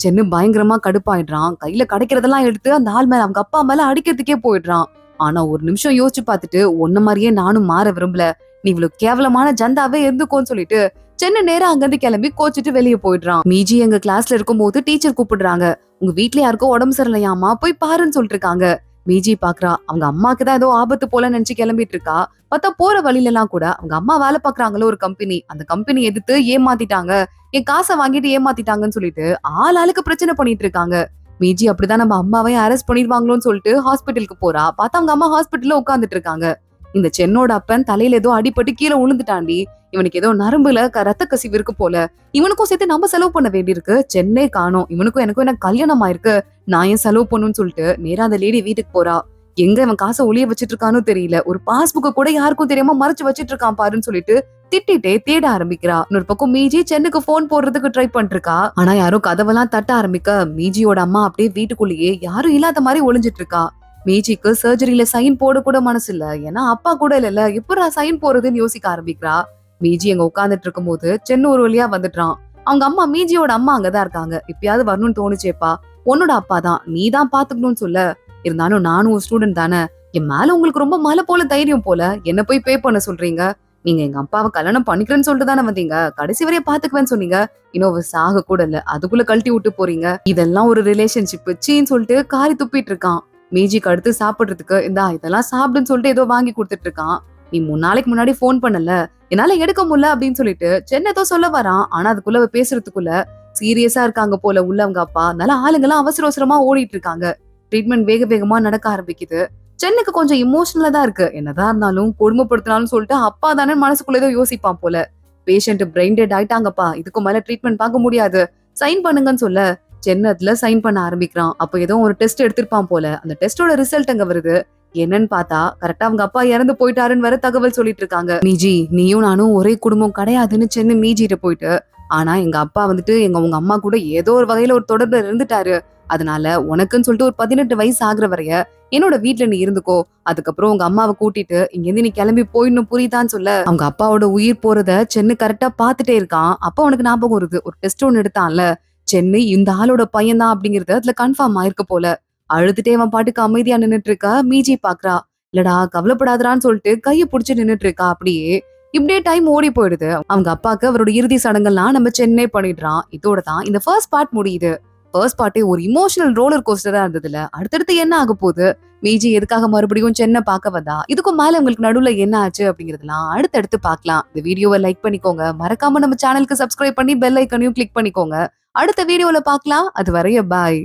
சென்னு பயங்கரமா கடுப்பாயிடுறான். கையில கிடைக்கிறதெல்லாம் எடுத்து அந்த ஆள் மேல அவங்க அப்பா மேல அடிக்கிறதுக்கே போயிடுறான். ஆனா ஒரு நிமிஷம் யோசிச்சு பார்த்துட்டு உன்ன மாதிரியே நானும் மாற விரும்பல, நீ இவ்வளவு கேவலமான ஜந்தாவே இருந்துக்கோன்னு சொல்லிட்டு சென்னு நேரா அங்கிருந்து கிளம்பி கோச்சிட்டு வெளியே போயிடுறான். மீஜி எங்க கிளாஸ்ல இருக்கும் போது டீச்சர் கூப்பிடுறாங்க. உங்க வீட்ல யாருக்கோ உடம்பு சரியில்லையாமா, போய் பாருன்னு சொல்லிட்டு இருக்காங்க. மீஜி பாக்குறா. அவங்க அம்மாக்கு தான் ஏதோ ஆபத்து போல நினைச்சு கிளம்பிட்டு இருக்கா. பார்த்தா போற வழியில எல்லாம் கூட அவங்க அம்மா வேலை பாக்குறாங்களோ ஒரு கம்பெனி, அந்த கம்பெனி எதிர்த்து ஏமாத்திட்டாங்க, என் காசை வாங்கிட்டு ஏமாத்திட்டாங்கன்னு சொல்லிட்டு ஆளுக்கு பிரச்சனை பண்ணிட்டு இருக்காங்க. மீஜி அப்படிதான் நம்ம அம்மாவை அரெஸ்ட் பண்ணிடுவாங்களோன்னு சொல்லிட்டு ஹாஸ்பிட்டலுக்கு போறா. பார்த்தா அவங்க அம்மா ஹாஸ்பிட்டல்ல உட்காந்துட்டு இருக்காங்க. இந்த சென்னோட அப்பன் தலையில ஏதோ அடிபட்டு கீழே விழுந்துட்டாண்டி. இவனுக்கு ஏதோ நரம்புல ரத்த கசிவு இருக்கு போல. இவனுக்கும் சேர்த்து நம்ம செலவு பண்ண வேண்டியிருக்கு. சென்னை காணோம். இவனுக்கும் எனக்கும் என்ன கல்யாணம் ஆயிருக்கு, நான் ஏன் செலவு பண்ணுன்னு சொல்லிட்டு நேரா அந்த லேடி வீட்டுக்கு போறா. எங்க இவன் காசை ஒளிய வச்சிட்டு இருக்கானோ தெரியல. ஒரு பாஸ்புக்க கூட யாருக்கும் தெரியாம மறைச்சு வச்சிட்டு இருக்கான் பாருன்னு சொல்லிட்டு திட்டிட்டே தேட ஆரம்பிக்கிறா. இன்னொரு பக்கம் மீஜி சென்னுக்கு போன் போடுறதுக்கு ட்ரை பண்ணிருக்கா. ஆனா யாரும் கதவெல்லாம் தட்ட ஆரம்பிக்க மீஜியோட அம்மா அப்படியே வீட்டுக்குள்ளேயே யாரும் இல்லாத மாதிரி ஒளிஞ்சிட்டு இருக்கா. மீஜிக்கு சர்ஜரியில சைன் போட கூட மனசு இல்ல. ஏன்னா அப்பா கூட இல்ல, எப்படா சைன் போறதுன்னு யோசிக்க ஆரம்பிக்கிறா. மீஜி அங்க உட்கார்ந்துட்டு இருக்கும் போது சென்னு ஒரு வழியா வந்துட்டான். அவங்க அம்மா மீஜியோட அம்மா அங்கதான் இருக்காங்க. இப்பயாவது வரணும்னு தோணுச்சேப்பா, உன்னோட அப்பா தான், நீ தான் பாத்துக்கணும்னு சொல்ல, இருந்தாலும் நானும் ஒரு ஸ்டூடெண்ட் தானே, என் மேல உங்களுக்கு ரொம்ப மலை போல தைரியம் போல, என்ன போய் பே பண்ண சொல்றீங்க? நீங்க எங்க அப்பாவை கல்யாணம் பண்ணிக்கிறேன்னு சொல்லிட்டு தானே வந்தீங்க, கடைசி வரைய பாத்துக்குவேன்னு சொன்னீங்க, இன்னும் சாக கூட இல்ல, அதுக்குள்ள கழட்டி விட்டு போறீங்க, இதெல்லாம் ஒரு ரிலேஷன்ஷிப் சீன்னு சொல்லிட்டு காரி துப்பிட்டு இருக்கான். மீஜிக்கு அடுத்து சாப்பிடுறதுக்கு இதெல்லாம் சாப்பிடுன்னு சொல்லிட்டு ஏதோ வாங்கி கொடுத்துட்டு இருக்கான். நீ 3 நாளைக்கு முன்னாடி போன் பண்ணல, என்னால எடுக்க முடியல அப்படின்னு சொல்லிட்டு சென்னை ஏதோ சொல்ல வரான். ஆனா அதுக்குள்ள பேசுறதுக்குள்ள சீரியஸா இருக்காங்க போல உள்ள அவங்க அப்பா. அதனால ஆளுங்க எல்லாம் அவசர அவசரமா ஓடிட்டு இருக்காங்க. ட்ரீட்மெண்ட் வேக வேகமா நடக்க ஆரம்பிக்குது. சென்னைக்கு கொஞ்சம் இமோஷனலா தான் இருக்கு. என்னதான் இருந்தாலும் கொடுமைப்படுத்தினாலும் சொல்லிட்டு அப்பா தானே மனசுக்குள்ள ஏதோ யோசிப்பான் போல. பேஷண்ட் பிரெயின் டெட் ஆயிட்டாங்கப்பா, இதுக்கு மேல ட்ரீட்மெண்ட் பார்க்க முடியாது, சைன் பண்ணுங்கன்னு சொல்ல சென்னத்துல சைன் பண்ண ஆரம்பிக்கிறான். அப்ப ஏதோ ஒரு டெஸ்ட் எடுத்திருப்பான் போல. அந்த டெஸ்டோட ரிசல்ட் அங்க வருது. என்னன்னு பார்த்தா கரெக்டா அவங்க அப்பா இறந்து போயிட்டாருன்னு வேற தகவல் சொல்லிட்டு இருக்காங்க. மீஜி நீயும் நானும் ஒரே குடும்பம் கிடையாதுன்னு சென்னு மீஜிட்ட போயிட்டு, ஆனா எங்க அப்பா வந்துட்டு உங்க அம்மா கூட ஏதோ ஒரு வகையில ஒரு தொடர்புல இருந்துட்டாரு, அதனால உனக்குன்னு சொல்லிட்டு ஒரு 18 வயசு ஆகுற வரைய என்னோட வீட்டுல நீ இருந்துக்கோ, அதுக்கப்புறம் உங்க அம்மாவை கூட்டிட்டு இங்க இருந்து நீ கிளம்பி போயிடணும் புரியுதான்னு சொல்ல, அவங்க அப்பாவோட உயிர் போறத சென்னு கரெக்டா பாத்துட்டே இருக்கான். அப்ப உனக்கு ஞாபகம் வருது, ஒரு டெஸ்ட் ஒன்னு எடுத்தான்ல, சென்னை இந்த ஆளோட பையன் தான் அப்படிங்கறது அதுல கன்ஃபார்ம் ஆயிருக்கு போல. அழுதுட்டே அவன் பாட்டுக்கு அமைதியா நின்னுட்டு இருக்கா. மீஜி பாக்குறா. இல்லடா கவலைப்படாதான்னு சொல்லிட்டு கைய புடிச்சு நின்னுட்டு இருக்கா. அப்படியே இப்படியே டைம் ஓடி போயிடுது. அவங்க அப்பாக்கு அவரோட இறுதி சடங்கெல்லாம் நம்ம சென்னை பண்ணிடுறான். இதோட தான் இந்த ஃபர்ஸ்ட் பார்ட் முடியுது. ஃபர்ஸ்ட் பார்ட்டே ஒரு இமோஷனல் ரோலர் கோஸ்டரா இருந்ததுல அடுத்தடுத்து என்ன ஆக போகுது, மீஜி எதுக்காக மறுபடியும் சென்னை பார்க்க வந்தா, இதுக்கும் மேல உங்களுக்கு நடுவுல என்ன ஆச்சு அப்படிங்கறதெல்லாம் அடுத்தடுத்து பார்க்கலாம். இந்த வீடியோவை லைக் பண்ணிக்கோங்க, மறக்காம நம்ம சேனலுக்கு சப்ஸ்கிரைப் பண்ணி பெல் ஐக்கனையும் கிளிக் பண்ணிக்கோங்க. அடுத்த வீடியோல பார்க்கலாம். அது வரைய பாய்.